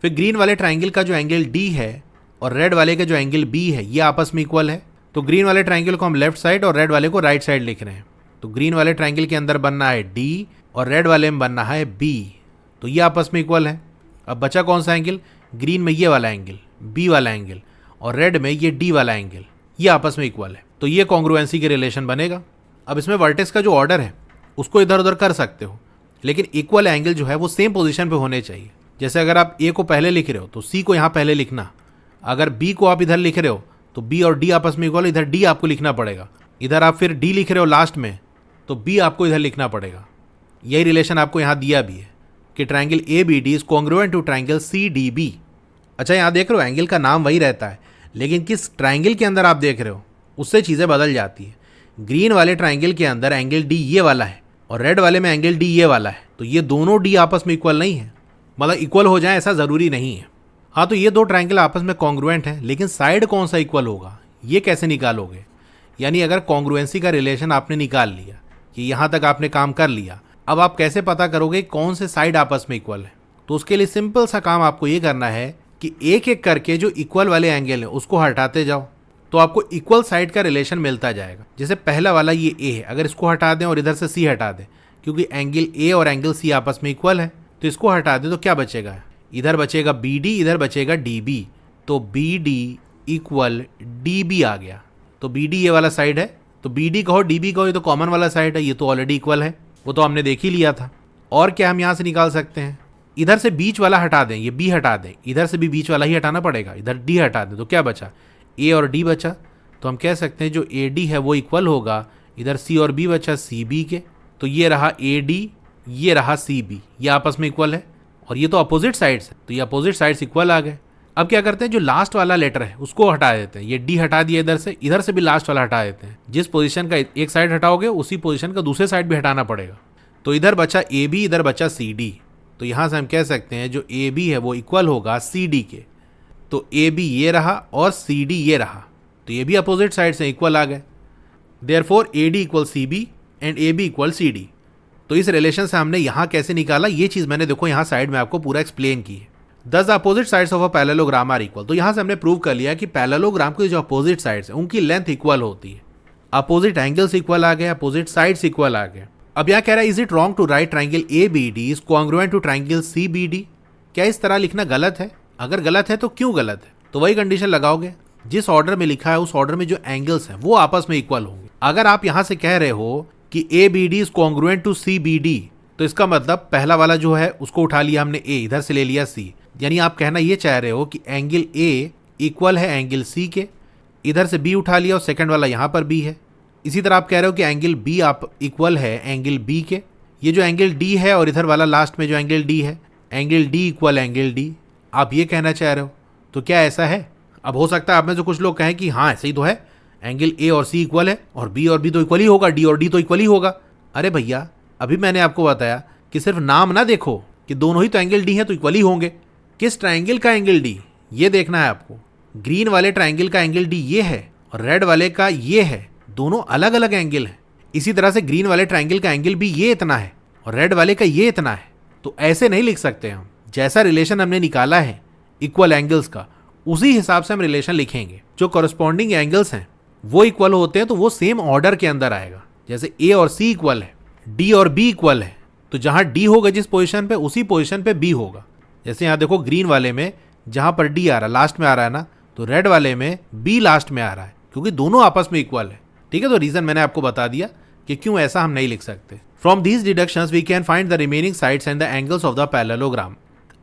फिर ग्रीन वाले ट्रायंगल का जो एंगल डी है और रेड वाले का जो एंगल बी है ये आपस में इक्वल है, तो ग्रीन वाले ट्रायंगल को हम लेफ्ट साइड और रेड वाले को राइट साइड लिख रहे हैं। तो ग्रीन वाले ट्रायंगल के अंदर बनना है डी और रेड वाले में बनना है बी, तो ये आपस में इक्वल है। अब बचा कौन सा एंगल? ग्रीन में ये वाला एंगल बी वाला एंगल और रेड में ये डी वाला एंगल, ये आपस में इक्वल है, तो ये कॉन्ग्रुएंसी के रिलेशन बनेगा। अब इसमें वर्टेक्स का जो ऑर्डर है उसको इधर उधर कर सकते हो, लेकिन इक्वल एंगल जो है वो सेम पोजीशन पे होने चाहिए। जैसे अगर आप ए को पहले लिख रहे हो तो सी को यहाँ पहले लिखना, अगर बी को आप इधर लिख रहे हो तो बी और डी आपस में इक्वल, इधर डी आपको लिखना पड़ेगा, इधर आप फिर डी लिख रहे हो लास्ट में तो बी आपको इधर लिखना पड़ेगा। यही रिलेशन आपको यहाँ दिया भी है कि triangle A B D is congruent to triangle C D B. अच्छा, यहाँ देख रहे हो एंगल का नाम वही रहता है, लेकिन किस ट्रायंगल के अंदर आप देख रहे हो उससे चीज़ें बदल जाती है। ग्रीन वाले ट्रायंगल के अंदर एंगल डी ये वाला है और रेड वाले में एंगल डी ये वाला है, तो ये दोनों डी आपस में इक्वल नहीं है, मतलब इक्वल हो जाए ऐसा ज़रूरी नहीं है। हाँ, तो ये दो ट्रायंगल आपस में कॉन्ग्रुएंट हैं, लेकिन साइड कौन सा इक्वल होगा ये कैसे निकालोगे? यानी अगर कॉन्ग्रुएंसी का रिलेशन आपने निकाल लिया कि यहाँ तक आपने काम कर लिया, अब आप कैसे पता करोगे कौन से साइड आपस में इक्वल है? तो उसके लिए सिंपल सा काम आपको ये करना है कि एक एक करके जो इक्वल वाले एंगल है उसको हटाते जाओ, तो आपको इक्वल साइड का रिलेशन मिलता जाएगा। जैसे पहला वाला ये ए है, अगर इसको हटा दें और इधर से सी हटा दें, क्योंकि एंगल ए और एंगल सी आपस में इक्वल है, तो इसको हटा दें तो क्या बचेगा? इधर बचेगा बी डी, इधर बचेगा डी बी, तो B D equal D B आ गया। तो बी डी ये वाला साइड है, तो बी डी कहो डी बी कहो, ये तो कॉमन वाला साइड है, ये तो ऑलरेडी इक्वल है, वो तो हमने देख ही लिया था। और क्या हम यहाँ से निकाल सकते हैं? इधर से बीच वाला हटा दें, ये बी हटा दें, इधर से भी बीच वाला ही हटाना पड़ेगा, इधर डी हटा दें, तो क्या बचा? ए और डी बचा। तो हम कह सकते हैं जो ए डी है वो इक्वल होगा इधर सी और बी बचा सी बी के, तो ये रहा ए डी, ये रहा सी बी, ये आपस में इक्वल है, और ये तो अपोजिट साइड्स है, तो ये अपोजिट साइड्स इक्वल आ गए। अब क्या करते हैं, जो लास्ट वाला लेटर है उसको हटा देते हैं, ये डी हटा दिया इधर से भी लास्ट वाला हटा देते हैं। जिस पोजीशन का एक साइड हटाओगे उसी पोजीशन का दूसरे साइड भी हटाना पड़ेगा, तो इधर बचा ए बी, इधर बचा सी डी, तो यहाँ से हम कह सकते हैं जो ए बी है वो इक्वल होगा सी डी के, तो ए बी ये रहा और सी डी ये रहा, तो ये भी अपोजिट साइड से इक्वल आ गए। Therefore A D equal C B and A B equal C D. तो इस रिलेशन से हमने यहाँ कैसे निकाला, ये चीज़ मैंने देखो यहाँ साइड में आपको पूरा एक्सप्लेन की है। Thus opposite sides of a parallelogram are equal, तो यहाँ से हमने प्रूव कर लिया कि पैरेललोग्राम के जो अपोजिट साइड्स हैं उनकी लेंथ इक्वल होती है, अपोजिट एंगल्स इक्वल आ गए, अपोजिट साइड्स इक्वल आ गए। अब यहाँ कह रहा है is it wrong to write triangle A B D is congruent to triangle C B D? क्या इस तरह लिखना गलत है? अगर गलत है तो क्यों गलत है? तो वही कंडीशन लगाओगे, जिस ऑर्डर में लिखा है उस ऑर्डर में जो एंगल्स हैं वो आपस में इक्वल होंगे। अगर आप यहाँ से कह रहे हो कि A B D is congruent to C B D, तो इसका मतलब पहला वाला जो है उसको उठा लिया हमने ए, इधर से ले लिया सी, यानी आप कहना ये चाह रहे हो कि एंगल ए इक्वल है एंगल सी के, इधर से बी उठा लिया और सेकंड वाला यहाँ पर बी है। इसी तरह आप कह रहे हो कि एंगल बी आप इक्वल है एंगल बी के, ये जो एंगल डी है और इधर वाला लास्ट में जो एंगल डी है, angle D equal angle D, आप ये कहना चाह रहे हो। तो क्या ऐसा है? अब हो सकता है आप में से कुछ लोग कहें कि हाँ ऐसा ही तो है, एंगल ए और सी इक्वल है और बी तो इक्वल ही होगा, डी और डी तो इक्वल ही होगा। अरे भैया अभी मैंने आपको बताया कि सिर्फ नाम ना देखो कि दोनों ही तो एंगल डी हैं तो इक्वल ही होंगे। किस ट्राइंगल का एंगल डी ये देखना है आपको। ग्रीन वाले ट्राइंगल का एंगल डी ये है और रेड वाले का ये है, दोनों अलग अलग एंगल हैं। इसी तरह से ग्रीन वाले ट्राइंगल का एंगल भी ये इतना है और रेड वाले का ये इतना है। तो ऐसे नहीं लिख सकते हम। जैसा रिलेशन हमने निकाला है इक्वल एंगल्स का, उसी हिसाब से हम रिलेशन लिखेंगे। जो कॉरस्पॉन्डिंग एंगल्स हैं वो इक्वल होते हैं तो वो सेम ऑर्डर के अंदर आएगा। जैसे ए और सी इक्वल है, डी और बी इक्वल है, तो जहां डी होगा जिस पोजीशन पे उसी पोजीशन पे बी होगा। जैसे यहां देखो ग्रीन वाले में जहां पर डी आ रहा है लास्ट में आ रहा है ना, तो रेड वाले में बी लास्ट में आ रहा है क्योंकि दोनों आपस में इक्वल है। ठीक है, तो रीजन मैंने आपको बता दिया कि क्यों ऐसा हम नहीं लिख सकते। From these deductions we can find the remaining sides and the angles of the parallelogram.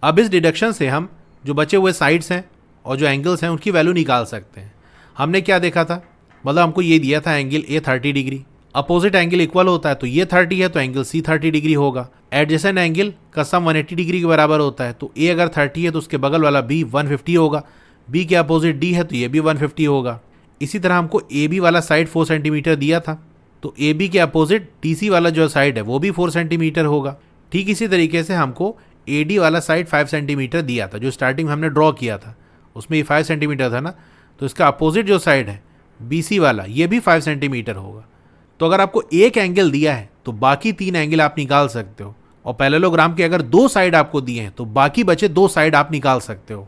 अब इस डिडक्शन से हम जो बचे हुए साइड्स हैं और जो एंगल्स हैं उनकी वैल्यू निकाल सकते हैं। हमने क्या देखा था, मतलब हमको ये दिया था angle A 30 degree, opposite angle equal होता है तो ये 30 है तो एंगल सी 30 डिग्री होगा। एडजेसेंट एंगल का सम 180 डिग्री के बराबर होता है, तो ए अगर 30 है तो उसके बगल वाला बी 150 होगा, बी के अपोजिट डी है तो ये भी 150 होगा। इसी तरह हमको ए बी वाला साइड 4 सेंटीमीटर दिया था, तो ए बी के अपोजिट डी सी वाला जो साइड है वो भी 4 सेंटीमीटर होगा। ठीक इसी तरीके से हमको ए डी वाला साइड 5 सेंटीमीटर दिया था, जो स्टार्टिंग में हमने ड्रॉ किया था उसमें ये 5 सेंटीमीटर था ना, तो इसका अपोजिट जो साइड है बी सी वाला ये भी 5 सेंटीमीटर होगा। तो अगर आपको एक एंगल दिया है तो बाकी 3 एंगल आप निकाल सकते हो, और पैरेललोग्राम के अगर 2 साइड आपको दिए हैं तो बाकी बचे 2 साइड आप निकाल सकते हो।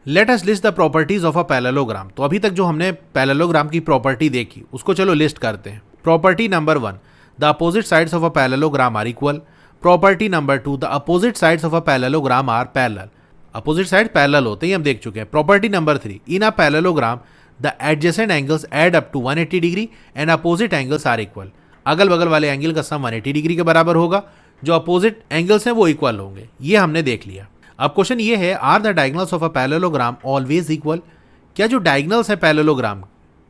Let us list the properties of a parallelogram. तो अभी तक जो हमने पैरेललोग्राम की प्रॉपर्टी देखी उसको चलो लिस्ट करते हैं। Property number 1, the opposite sides of a parallelogram are equal. Property number 2, the opposite sides of a parallelogram are parallel. Opposite side parallel होते हैं, हम देख चुके हैं। Property number 3, in a parallelogram the adjacent angles add up to 180 degree and opposite angles are equal. अगल बगल वाले angle का सम 180 डिग्री के बराबर होगा, जो अपोजिट एंगल्स हैं वो इक्वल होंगे। ये हमने देख लिया। अब क्वेश्चन ये है, are the diagonals of a parallelogram always equal. क्या जो डायगोनल्स है पैरेललोग्राम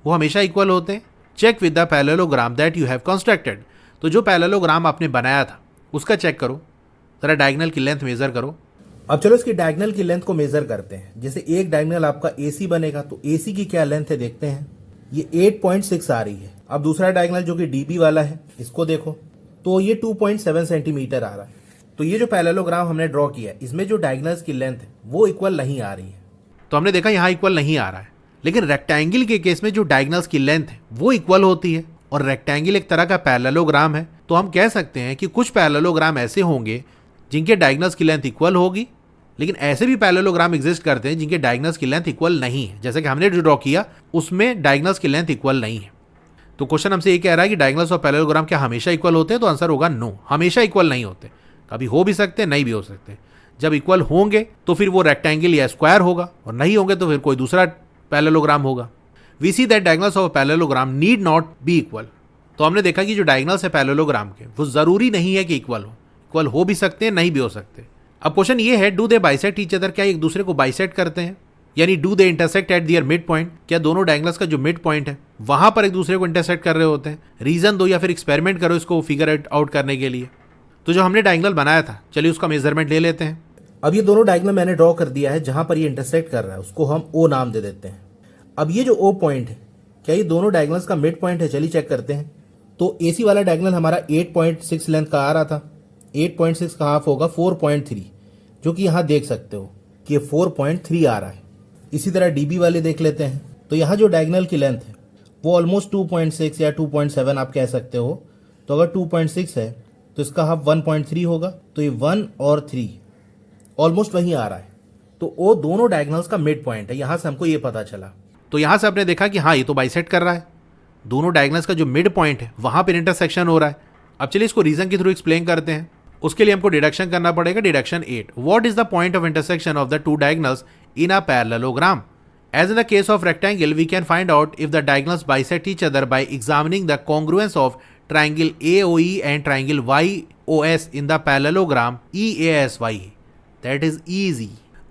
वो हमेशा इक्वल होते हैं? Check with the parallelogram that you have constructed. तो जो पैरेललोग्राम आपने बनाया था उसका चेक करो, जरा डायगोनल की लेंथ मेजर करो।
अब चलो इसकी डायगोनल की लेंथ को मेजर करते हैं। जैसे एक डायगोनल आपका AC बनेगा तो AC की क्या लेंथ है देखते हैं। ये 8.6 आ रही है। अब दूसरा डायगोनल जो कि DB वाला है इसको देखो तो ये 2.7 सेंटीमीटर आ रहा है। तो ये जो पैरेललोग्राम हमने ड्रॉ किया है इसमें जो डायगोनल्स की लेंथ है वो इक्वल नहीं आ रही है।
तो हमने देखा यहाँ इक्वल नहीं आ रहा है, लेकिन रेक्टेंगल के केस में जो डायगोनल्स की लेंथ है वो इक्वल होती है, और रेक्टेंगल एक तरह का पैरेललोग्राम है। तो हम कह सकते हैं कि कुछ पैरेललोग्राम ऐसे होंगे जिनके डायगोनल्स की लेंथ इक्वल होगी, लेकिन ऐसे भी पैरेललोग्राम एग्जिस्ट करते हैं जिनके डायगोनल्स की लेंथ इक्वल नहीं है। जैसे कि हमने जो ड्रॉ किया उसमें डायगोनल्स की लेंथ इक्वल नहीं है। तो क्वेश्चन हमसे ये कह रहा है कि डायगोनल्स ऑफ पैरेललोग्राम क्या हमेशा इक्वल होते हैं? तो आंसर होगा नो, हमेशा इक्वल नहीं होते। कभी हो भी सकते हैं, नहीं भी हो सकते। जब इक्वल होंगे तो फिर वो रेक्टेंगल या स्क्वायर होगा, और नहीं होंगे तो फिर कोई दूसरा पैरेललोग्राम होगा। We see that diagonals of parallelogram need not be equal. तो हमने देखा कि जो डायगोनल्स है पैरेललोग्राम के वो जरूरी नहीं है कि इक्वल हो भी सकते हैं, नहीं भी हो सकते। अब क्वेश्चन ये है, do they bisect each other. क्या एक दूसरे को बाइसेक्ट करते हैं? यानी do they intersect at their mid point. क्या दोनों डायगोनल्स का जो मिड पॉइंट है वहां पर एक दूसरे को इंटरसेक्ट कर रहे होते हैं? रीजन दो या फिर एक्सपेरिमेंट करो इसको फिगर आउट करने के लिए। तो जो हमने डायगोनल बनाया था, चलिए उसका मेजरमेंट ले लेते हैं।
अब ये दोनों डायगोनल मैंने ड्रॉ कर दिया है। जहां पर ये इंटरसेक्ट कर रहा है उसको हम O नाम दे देते हैं। अब ये जो O पॉइंट है क्या ये दोनों डायगोनल्स का मिड पॉइंट है? चलिए चेक करते हैं। तो AC वाला डायगोनल हमारा 8.6 लेंथ का आ रहा था। 8.6 का हाफ होगा 4.3, जो कि यहां देख सकते हो कि 4.3 आ रहा है। इसी तरह DB वाले देख लेते हैं। तो यहाँ जो डायगोनल की लेंथ है वो ऑलमोस्ट 2.6 या 2.7 आप कह सकते हो। तो अगर 2.6 है तो इसका हाफ 1.3 होगा, तो ये 1 और 3 ऑलमोस्ट वही आ रहा है। तो वो दोनों डायगोनल्स का मिड पॉइंट है। यहां से हमको ये पता चला।
तो यहां से आपने देखा कि हाँ ये तो बाइसेक्ट कर रहा है, दोनों डायगोनल्स का जो मिड पॉइंट है वहां पर इंटरसेक्शन हो रहा है। अब चलिए इसको रीजन के थ्रू एक्सप्लेन करते हैं। उसके लिए हमको डिडक्शन करना पड़ेगा। Deduction 8, what is the point of intersection of the two diagonals in a parallelogram? As in the case of rectangle, we can find out if the diagonals bisect each other by examining the congruence of triangle AOE and triangle YOS in the parallelogram EASY. That is easy.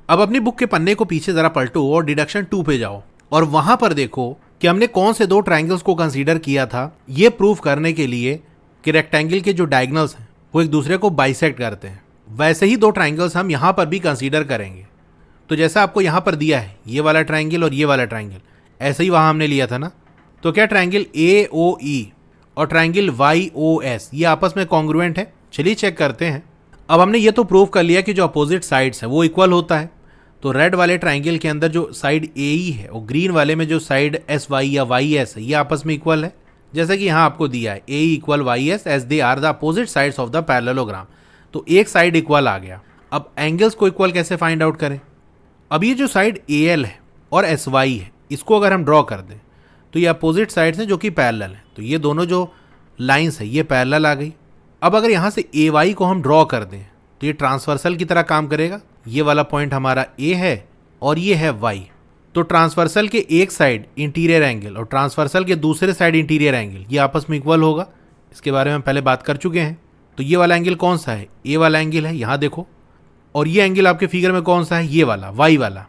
अब अपनी book के पन्ने को पीछे जरा पलटो और deduction 2 पे जाओ, और वहां पर देखो कि हमने कौन से दो ट्राइंगल्स को कंसीडर किया था ये प्रूफ करने के लिए कि रेक्टेंगल के जो डायगोनल्स हैं वो एक दूसरे को बाइसेक्ट करते हैं। वैसे ही दो ट्राइंगल्स हम यहां पर भी कंसीडर करेंगे। तो जैसा आपको यहाँ पर दिया है ये वाला ट्राइंगल और ये वाला ट्राइंगल, ऐसे ही वहाँ हमने लिया था ना। तो क्या ट्रायंगल AOE और ट्रायंगल YOS ये आपस में कॉन्ग्रुएंट है? चलिए चेक करते हैं। अब हमने ये तो प्रूव कर लिया कि जो अपोजिट साइड्स है वो इक्वल होता है। तो रेड वाले ट्रायंगल के अंदर जो साइड AE है और ग्रीन वाले में जो साइड SY या YS है ये आपस में इक्वल है। जैसे कि यहाँ आपको दिया है AE equal YS as they are the opposite sides of the parallelogram. तो एक साइड इक्वल आ गया। अब एंगल्स को इक्वल कैसे फाइंड आउट करें? अब ये जो साइड AL है और SY है इसको अगर हम ड्रॉ कर दें तो ये अपोजिट साइड्स हैं जो कि पैरेलल हैं। तो ये दोनों जो लाइंस है ये पैरेलल आ गई। अब अगर यहाँ से AY को हम ड्रॉ कर दें तो ये ट्रांसवर्सल की तरह काम करेगा। ये वाला पॉइंट हमारा A है और ये है Y। तो ट्रांसवर्सल के एक साइड इंटीरियर एंगल और ट्रांसवर्सल के दूसरे साइड इंटीरियर एंगल ये आपस में इक्वल होगा। इसके बारे में हम पहले बात कर चुके हैं। तो ये वाला एंगल कौन सा है? A वाला एंगल है, यहाँ देखो। और ये एंगल आपके फिगर में कौन सा है? ये वाला Y वाला,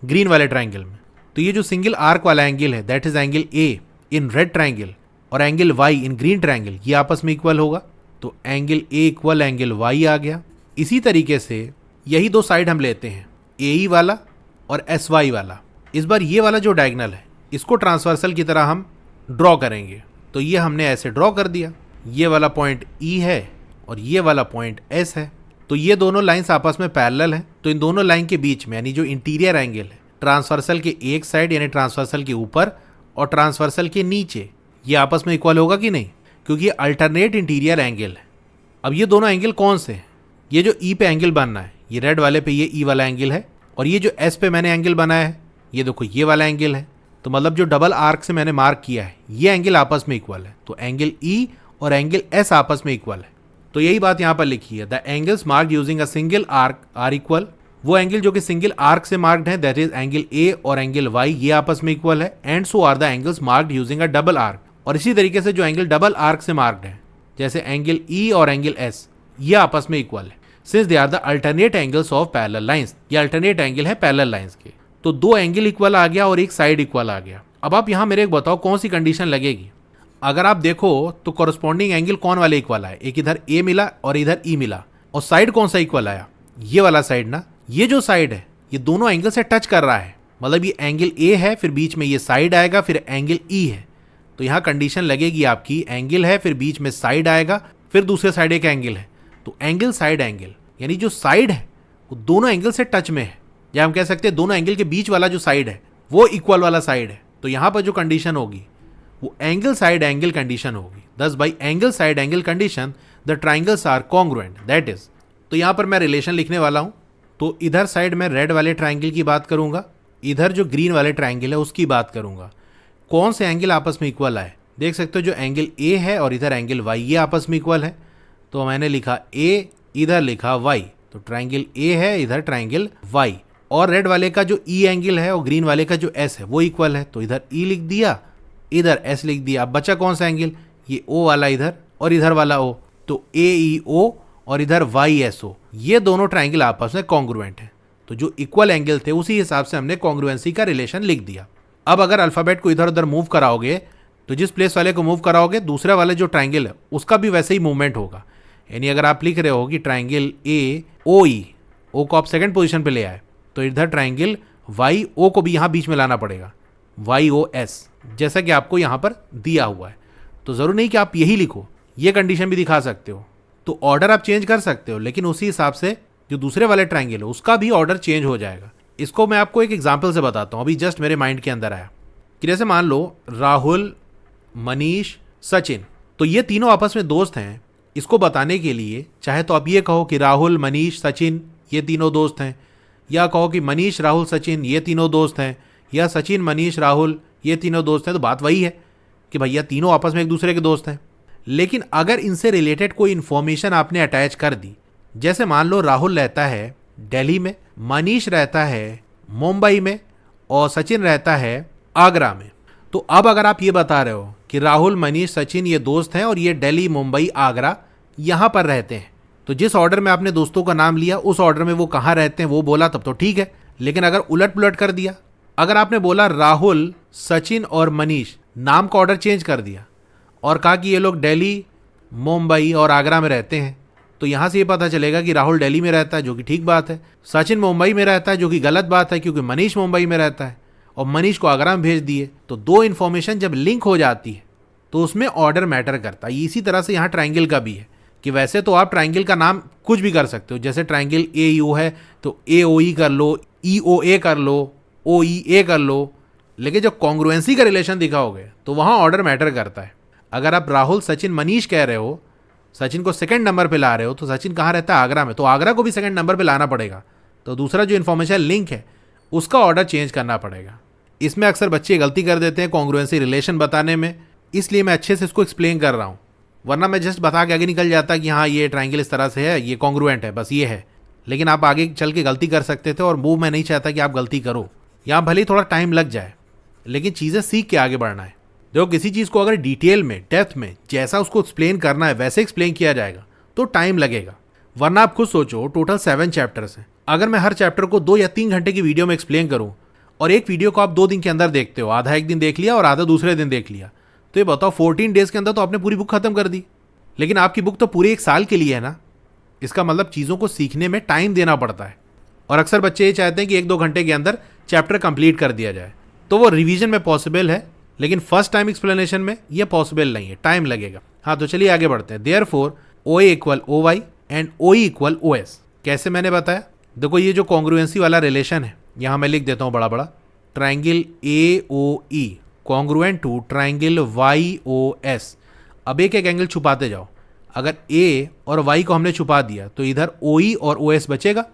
ग्रीन वाले ट्राइंगल में। तो ये जो सिंगल आर्क वाला एंगल है that is angle A in red triangle और angle Y in green triangle ये आपस में इक्वल होगा। तो angle A equal angle Y आ गया। इसी तरीके से यही दो साइड हम लेते हैं AE वाला और SY वाला। इस बार ये वाला जो डायगोनल है इसको ट्रांसवर्सल की तरह हम ड्रॉ करेंगे। तो ये हमने ऐसे ड्रॉ कर दिया। ये वाला पॉइंट E है और ये वाला पॉइंट S है। तो ये दोनों लाइंस आपस में पैरेलल हैं। तो इन दोनों लाइन के बीच में यानी जो इंटीरियर एंगल है ट्रांसवर्सल के एक साइड यानी ट्रांसवर्सल के ऊपर और ट्रांसवर्सल के नीचे ये आपस में इक्वल होगा कि नहीं? क्योंकि ये अल्टरनेट इंटीरियर एंगल है। अब ये दोनों एंगल कौन से हैं? ये जो E पे एंगल बनना है ये रेड वाले पे ये E वाला एंगल है और ये जो S पे मैंने एंगल बनाया है ये देखो ये वाला एंगल है। तो मतलब जो डबल आर्क से मैंने मार्क किया है ये एंगल आपस में इक्वल है। तो एंगल E और एंगल S आपस में इक्वल है। तो यही बात यहाँ पर लिखी है, the angles marked using a single arc are equal. वो एंगल जो कि सिंगल आर्क से मार्क्ड है दैट इज एंगल A और एंगल Y ये आपस में इक्वल है। And so are the angles marked using a double arc. और इसी तरीके से जो एंगल डबल आर्क से मार्क्ड है जैसे एंगल E और एंगल S ये आपस में इक्वल है since they are the alternate angles of parallel lines. ये अल्टरनेट एंगल है पैरेलल लाइंस के। तो दो एंगल इक्वल आ गया और एक साइड इक्वल आ गया। अब आप यहाँ मेरे को बताओ कौन सी कंडीशन लगेगी? अगर आप देखो तो कॉरस्पॉन्डिंग एंगल कौन वाले इक्वल आए? एक इधर A मिला और इधर E मिला। और साइड कौन सा इक्वल आया? ये वाला साइड ना। ये जो साइड है ये दोनों एंगल से टच कर रहा है। मतलब ये एंगल A है फिर बीच में ये साइड आएगा फिर एंगल E है। तो यहाँ कंडीशन लगेगी आपकी एंगल है फिर बीच में साइड आएगा फिर दूसरे साइड एक एंगल है। तो एंगल साइड एंगल यानी जो साइड है वो दोनों एंगल से टच में है, या हम कह सकते हैं दोनों एंगल के बीच वाला जो साइड है वो इक्वल वाला साइड है। तो यहाँ पर जो कंडीशन होगी वो एंगल साइड एंगल कंडीशन होगी। Thus by angle side angle condition the triangles are congruent that is. तो यहाँ पर मैं रिलेशन लिखने वाला हूँ। तो इधर साइड मैं रेड वाले ट्राइंगल की बात करूंगा, इधर जो ग्रीन वाले ट्राइंगल है उसकी बात करूंगा। कौन से एंगल आपस में इक्वल आए? देख सकते हो जो एंगल A है और इधर एंगल Y ये आपस में इक्वल है। तो मैंने लिखा A इधर लिखा Y। तो ट्राइंगल A है इधर ट्राइंगल Y। और रेड वाले का जो E एंगल है और ग्रीन वाले का जो S है वो इक्वल है। तो इधर E लिख दिया इधर S लिख दिया। अब बचा कौन सा एंगल? ये O वाला इधर और इधर वाला O। तो AEO और इधर YSO ये दोनों ट्राइंगल आपस में कॉन्ग्रुएंट है। तो जो इक्वल एंगल थे उसी हिसाब से हमने कॉन्ग्रुएंसी का रिलेशन लिख दिया। अब अगर अल्फाबेट को इधर उधर मूव कराओगे तो जिस प्लेस वाले को मूव कराओगे दूसरा वाले जो ट्राइंगल है उसका भी वैसे ही मूवमेंट होगा। यानी अगर आप लिख रहे हो कि ट्राइंगल AOE O को आप सेकंड पोजीशन पे ले आए तो इधर ट्राइंगल YO को भी यहाँ बीच में लाना पड़ेगा YOS जैसा कि आपको यहाँ पर दिया हुआ है। तो ज़रूर नहीं कि आप यही लिखो, ये कंडीशन भी दिखा सकते हो। तो ऑर्डर आप चेंज कर सकते हो लेकिन उसी हिसाब से जो दूसरे वाले ट्राइंगल है उसका भी ऑर्डर चेंज हो जाएगा। इसको मैं आपको एक एग्जाम्पल से बताता हूँ, अभी जस्ट मेरे माइंड के अंदर आया कि जैसे मान लो राहुल, मनीष, सचिन, तो ये तीनों आपस में दोस्त हैं। इसको बताने के लिए चाहे तो आप ये कहो कि राहुल, मनीष, सचिन ये तीनों दोस्त हैं, या कहो कि मनीष, राहुल, सचिन ये तीनों दोस्त हैं, या सचिन, मनीष, राहुल ये तीनों दोस्त हैं। तो बात वही है कि भैया तीनों आपस में एक दूसरे के दोस्त हैं। लेकिन अगर इनसे रिलेटेड कोई इन्फॉर्मेशन आपने अटैच कर दी, जैसे मान लो राहुल रहता है दिल्ली में, मनीष रहता है मुंबई में और सचिन रहता है आगरा में। तो अब अगर आप ये बता रहे हो कि राहुल, मनीष, सचिन ये दोस्त हैं और ये दिल्ली, मुंबई, आगरा यहाँ पर रहते हैं, तो जिस ऑर्डर में आपने दोस्तों का नाम लिया उस ऑर्डर में वो कहाँ रहते हैं वो बोला तब तो ठीक है। लेकिन अगर उलट पुलट कर दिया, अगर आपने बोला राहुल, सचिन और मनीष, नाम का ऑर्डर चेंज कर दिया और कहा कि ये लोग दिल्ली, मुंबई और आगरा में रहते हैं, तो यहाँ से ये पता चलेगा कि राहुल दिल्ली में रहता है जो कि ठीक बात है, सचिन मुंबई में रहता है जो कि गलत बात है क्योंकि मनीष मुंबई में रहता है, और मनीष को आगरा में भेज दिए, तो दो इन्फॉर्मेशन जब लिंक हो जाती है तो उसमें ऑर्डर मैटर करता है। इसी तरह से यहाँ ट्राइंगल का भी है कि वैसे तो आप ट्राइंगल का नाम कुछ भी कर सकते हो, जैसे ट्राइंगल ए यू है तो AOE कर लो, EOA कर लो, OEA कर लो, लेकिन जब कॉन्ग्रुएंसी का रिलेशन दिखाओगे तो वहाँ ऑर्डर मैटर करता है। अगर आप राहुल सचिन मनीष कह रहे हो, सचिन को सेकंड नंबर पे ला रहे हो, तो सचिन कहाँ रहता है? आगरा में, तो आगरा को भी सेकंड नंबर पे लाना पड़ेगा। तो दूसरा जो इन्फॉर्मेशन लिंक है उसका ऑर्डर चेंज करना पड़ेगा। इसमें अक्सर बच्चे गलती कर देते हैं कॉन्ग्रुएंसी रिलेशन बताने में, इसलिए मैं अच्छे से इसको एक्सप्लेन कर रहा हूँ, वरना मैं जस्ट बता के आगे निकल जाता कि हाँ ये ट्राइंगल इस तरह से है, ये कॉन्ग्रुएंट है, बस ये है। लेकिन आप आगे चल के गलती कर सकते थे और वो मैं नहीं चाहता कि आप गलती करो। यहाँ भले ही थोड़ा टाइम लग जाए, लेकिन चीज़ें सीख के आगे बढ़ना है। देखो किसी चीज़ को अगर डिटेल में, डेप्थ में, जैसा उसको एक्सप्लेन करना है वैसे एक्सप्लेन किया जाएगा तो टाइम लगेगा। वरना आप खुद सोचो, टोटल 7 चैप्टर्स हैं। अगर मैं हर चैप्टर को 2 या 3 घंटे की वीडियो में एक्सप्लेन करूँ और एक वीडियो को आप 2 दिन के अंदर देखते हो, आधा एक दिन देख लिया और आधा दूसरे दिन देख लिया, तो ये बताओ 14 डेज के अंदर तो आपने पूरी बुक खत्म कर दी। लेकिन आपकी बुक तो पूरे 1 साल के लिए है ना। इसका मतलब चीज़ों को सीखने में टाइम देना पड़ता है। और अक्सर बच्चे ये चाहते हैं कि 1-2 घंटे के अंदर चैप्टर कंप्लीट कर दिया जाए, तो वो रिवीजन में पॉसिबल है, लेकिन फर्स्ट टाइम एक्सप्लेनेशन में ये पॉसिबल नहीं है, टाइम लगेगा। हाँ तो चलिए आगे बढ़ते हैं। Therefore OA equal OY and OE equal OS। कैसे मैंने बताया? देखो ये जो कॉन्ग्रुएंसी वाला रिलेशन है, यहाँ मैं लिख देता हूँ बड़ा बड़ा, triangle AOE congruent to triangle YOS। अब एक एक एंगल छुपाते जाओ। अगर A और Y को हमने छुपा दिया तो इधर OE और OS बचेगा,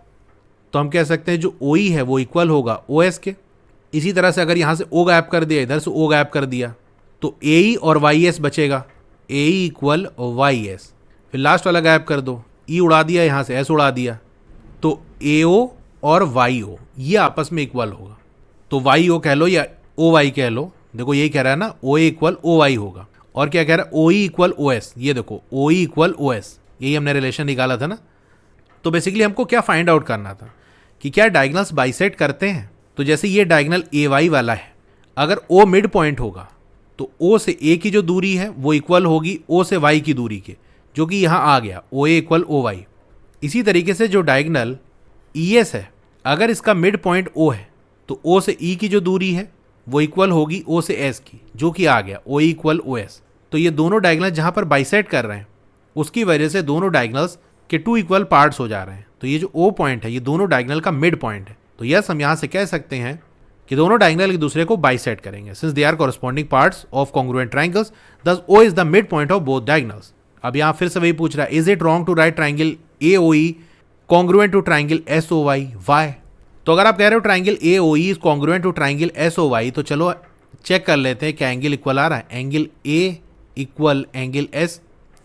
तो हम कह सकते हैं जो OE है वो इक्वल होगा OS के। इसी तरह से अगर यहाँ से O गायब कर दिया, इधर से O गायब कर दिया, तो AE और YS बचेगा, AE इक्वल YS। फिर लास्ट वाला गायब कर दो, E उड़ा दिया, यहाँ से S उड़ा दिया, तो AO और YO ये आपस में इक्वल होगा। तो YO कह लो या OY कह लो, देखो यही कह रहा है ना, OA इक्वल OY होगा। और क्या कह रहा है? OE equal OS। ये देखो OE इक्वल OS, यही हमने रिलेशन निकाला था ना। तो बेसिकली हमको क्या फाइंड आउट करना था कि क्या डायगोनल्स बाइसेक्ट करते हैं। तो जैसे ये डायगोनल AY वाला है, अगर O मिड पॉइंट होगा तो O से A की जो दूरी है वो इक्वल होगी O से Y की दूरी के, जो कि यहाँ आ गया OA इक्वल OY। इसी तरीके से जो डायगोनल ES है, अगर इसका मिड पॉइंट O है तो O से E की जो दूरी है वो इक्वल होगी O से S की, जो कि आ गया OE इक्वल OS। तो ये दोनों डायगोनल जहाँ पर बाइसेक्ट कर रहे हैं उसकी वजह से दोनों डायगोनल्स के 2 इक्वल पार्ट्स हो जा रहे हैं। तो ये जो O पॉइंट है ये दोनों डायगोनल का मिड पॉइंट है। तो यस, हम यहाँ से कह सकते हैं कि दोनों डायगोनल एक दूसरे को बाइसेक्ट करेंगे। Since they are corresponding parts of congruent triangles, thus O is the mid point of both diagonals. अब यहाँ फिर से वही पूछ रहा है, is it wrong to write triangle AOE congruent to triangle SOY? Why? तो अगर आप कह रहे हो triangle AOE is congruent to triangle SOY, तो चलो चेक कर लेते हैं क्या एंगल इक्वल आ रहा है। Angle A equal angle S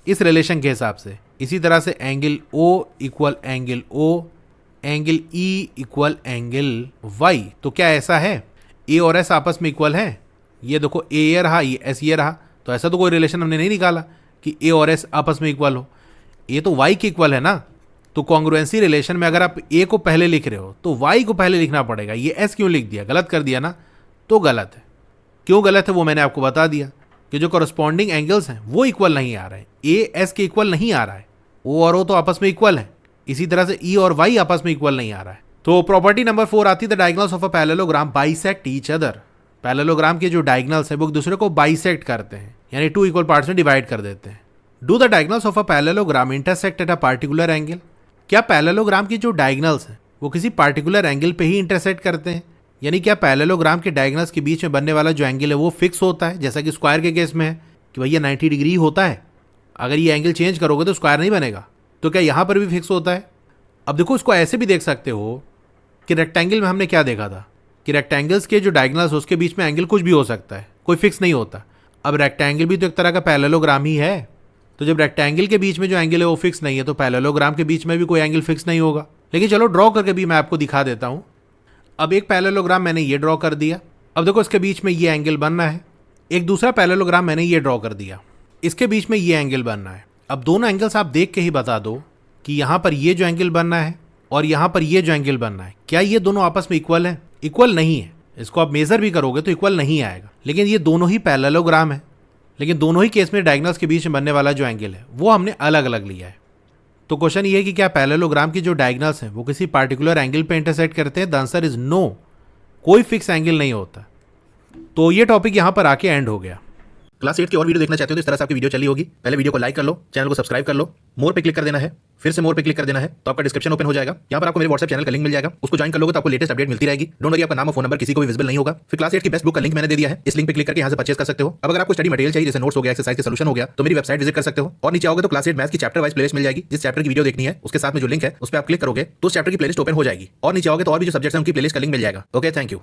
इस रिलेशन के हिसाब से। इसी तरह से angle O equal angle O, angle E equal angle Y। तो क्या ऐसा है A और S आपस में इक्वल हैं? ये देखो A ये रहा, ये S ये रहा, तो ऐसा तो कोई रिलेशन हमने नहीं निकाला कि A और S आपस में इक्वल हो। ये तो Y के इक्वल है ना। तो कॉन्ग्रुएंसी रिलेशन में अगर आप A को पहले लिख रहे हो तो Y को पहले लिखना पड़ेगा। ये S क्यों लिख दिया? गलत कर दिया ना। तो गलत है। क्यों गलत है वो मैंने आपको बता दिया कि जो कॉरस्पॉन्डिंग एंगल्स हैं वो इक्वल नहीं आ रहे हैं। A S के इक्वल नहीं आ रहा है, O और O तो आपस में इक्वल है। इसी तरह से E और Y आपस में इक्वल नहीं आ रहा है। तो प्रॉपर्टी नंबर 4 आती है, the diagonals of a parallelogram bisect each other. Parallelogram के जो डायगोनल्स हैं वो एक दूसरे को बाइसेक्ट करते हैं, यानी 2 इक्वल पार्ट्स में डिवाइड कर देते हैं। Do the diagonals of a parallelogram intersect at a particular angle? क्या पैरेललोग्राम की जो डायगोनल्स हैं वो किसी पार्टिकुलर एंगल पे ही इंटरसेक्ट करते हैं? यानी क्या पैरेललोग्राम के डायगोनल्स के बीच में बनने वाला जो एंगल है वो फिक्स होता है, जैसा कि स्क्वायर के केस में है कि भैया 90 डिग्री होता है, अगर ये एंगल चेंज करोगे तो स्क्वायर नहीं बनेगा। तो क्या यहाँ पर भी फिक्स होता है? अब देखो इसको ऐसे भी देख सकते हो कि रेक्टेंगल में हमने क्या देखा था कि रेक्टेंगल्स के जो डायगोनल्स उसके बीच में एंगल कुछ भी हो सकता है, कोई फिक्स नहीं होता। अब रेक्टेंगल भी तो एक तरह का पैरेललोग्राम ही है। तो जब रेक्टेंगल के बीच में जो एंगल है वो फिक्स नहीं है तो पैरेललोग्राम के बीच में भी कोई एंगल फिक्स नहीं होगा। लेकिन चलो ड्रॉ करके भी मैं आपको दिखा देता हूँ। अब एक पैरेललोग्राम मैंने ये ड्रॉ कर दिया। अब देखो इसके बीच में ये एंगल बनना है। एक दूसरा पैरेललोग्राम मैंने ये ड्रॉ कर दिया, इसके बीच में ये एंगल बनना है। अब दोनों एंगल्स आप देख के ही बता दो कि यहाँ पर ये जो एंगल बनना है और यहाँ पर ये जो एंगल बनना है, क्या ये दोनों आपस में इक्वल है? इक्वल नहीं है। इसको आप मेजर भी करोगे तो इक्वल नहीं आएगा। लेकिन ये दोनों ही पैरेललोग्राम है, लेकिन दोनों ही केस में डायगोनल्स के बीच में बनने वाला जो एंगल है वो हमने अलग अलग लिया है। तो क्वेश्चन ये है कि क्या पैरेललोग्राम की जो डायगोनल्स हैं वो किसी पार्टिकुलर एंगल पे इंटरसेक्ट करते हैं? The answer is no. कोई फिक्स एंगल नहीं होता। तो ये टॉपिक यहाँ पर आके एंड हो गया।
क्लास 8 की और वीडियो देखना चाहते हो तो इस तरह से आपकी वीडियो चली होगी। पहले वीडियो को लाइक कर लो, चैनल को सब्सक्राइब कर लो, मोर पे क्लिक कर देना है, फिर से मोर पे क्लिक कर देना है, तो आपका डिस्क्रिप्शन ओपन हो जाएगा। यहाँ पर आपको मेरे व्हाट्सएप चैनल का लिंक मिल जाएगा, उसको ज्वाइन कर लोगे तो आपको लेटेस्ट अपडेट मिलती रहेगी। डोंट वरी, आपका नाम और फोन नंबर किसी को भी विजिबल नहीं होगा। फिर क्लास 8 की बेस्ट बुक का लिंक मैंने दे दिया है, इस लिंक पे क्लिक करके यहाँ से परचेस कर सकते हो। अब अगर आपको स्टडी मटेरियल चाहिए, जैसे नोट्स हो गया, एक्सरसाइज के सॉल्यूशन हो गया, तो मेरी वेबसाइट विजिट कर सकते हो। और नीचे आओगे तो क्लास 8 मैथ्स की चैप्टर वाइज प्लेलिस्ट मिल जाएगी। जिस चैप्टर की वीडियो देखनी है उसके साथ में जो लिंक है उस पर आप क्लिक करोगे तो उस चैप्टर की प्लेलिस्ट ओपन हो जाएगी। और नीचे आओगे तो और भी जो सब्जेक्ट्स हैं उनकी प्लेलिस्ट का लिंक मिल जाएगा। Okay, thank you.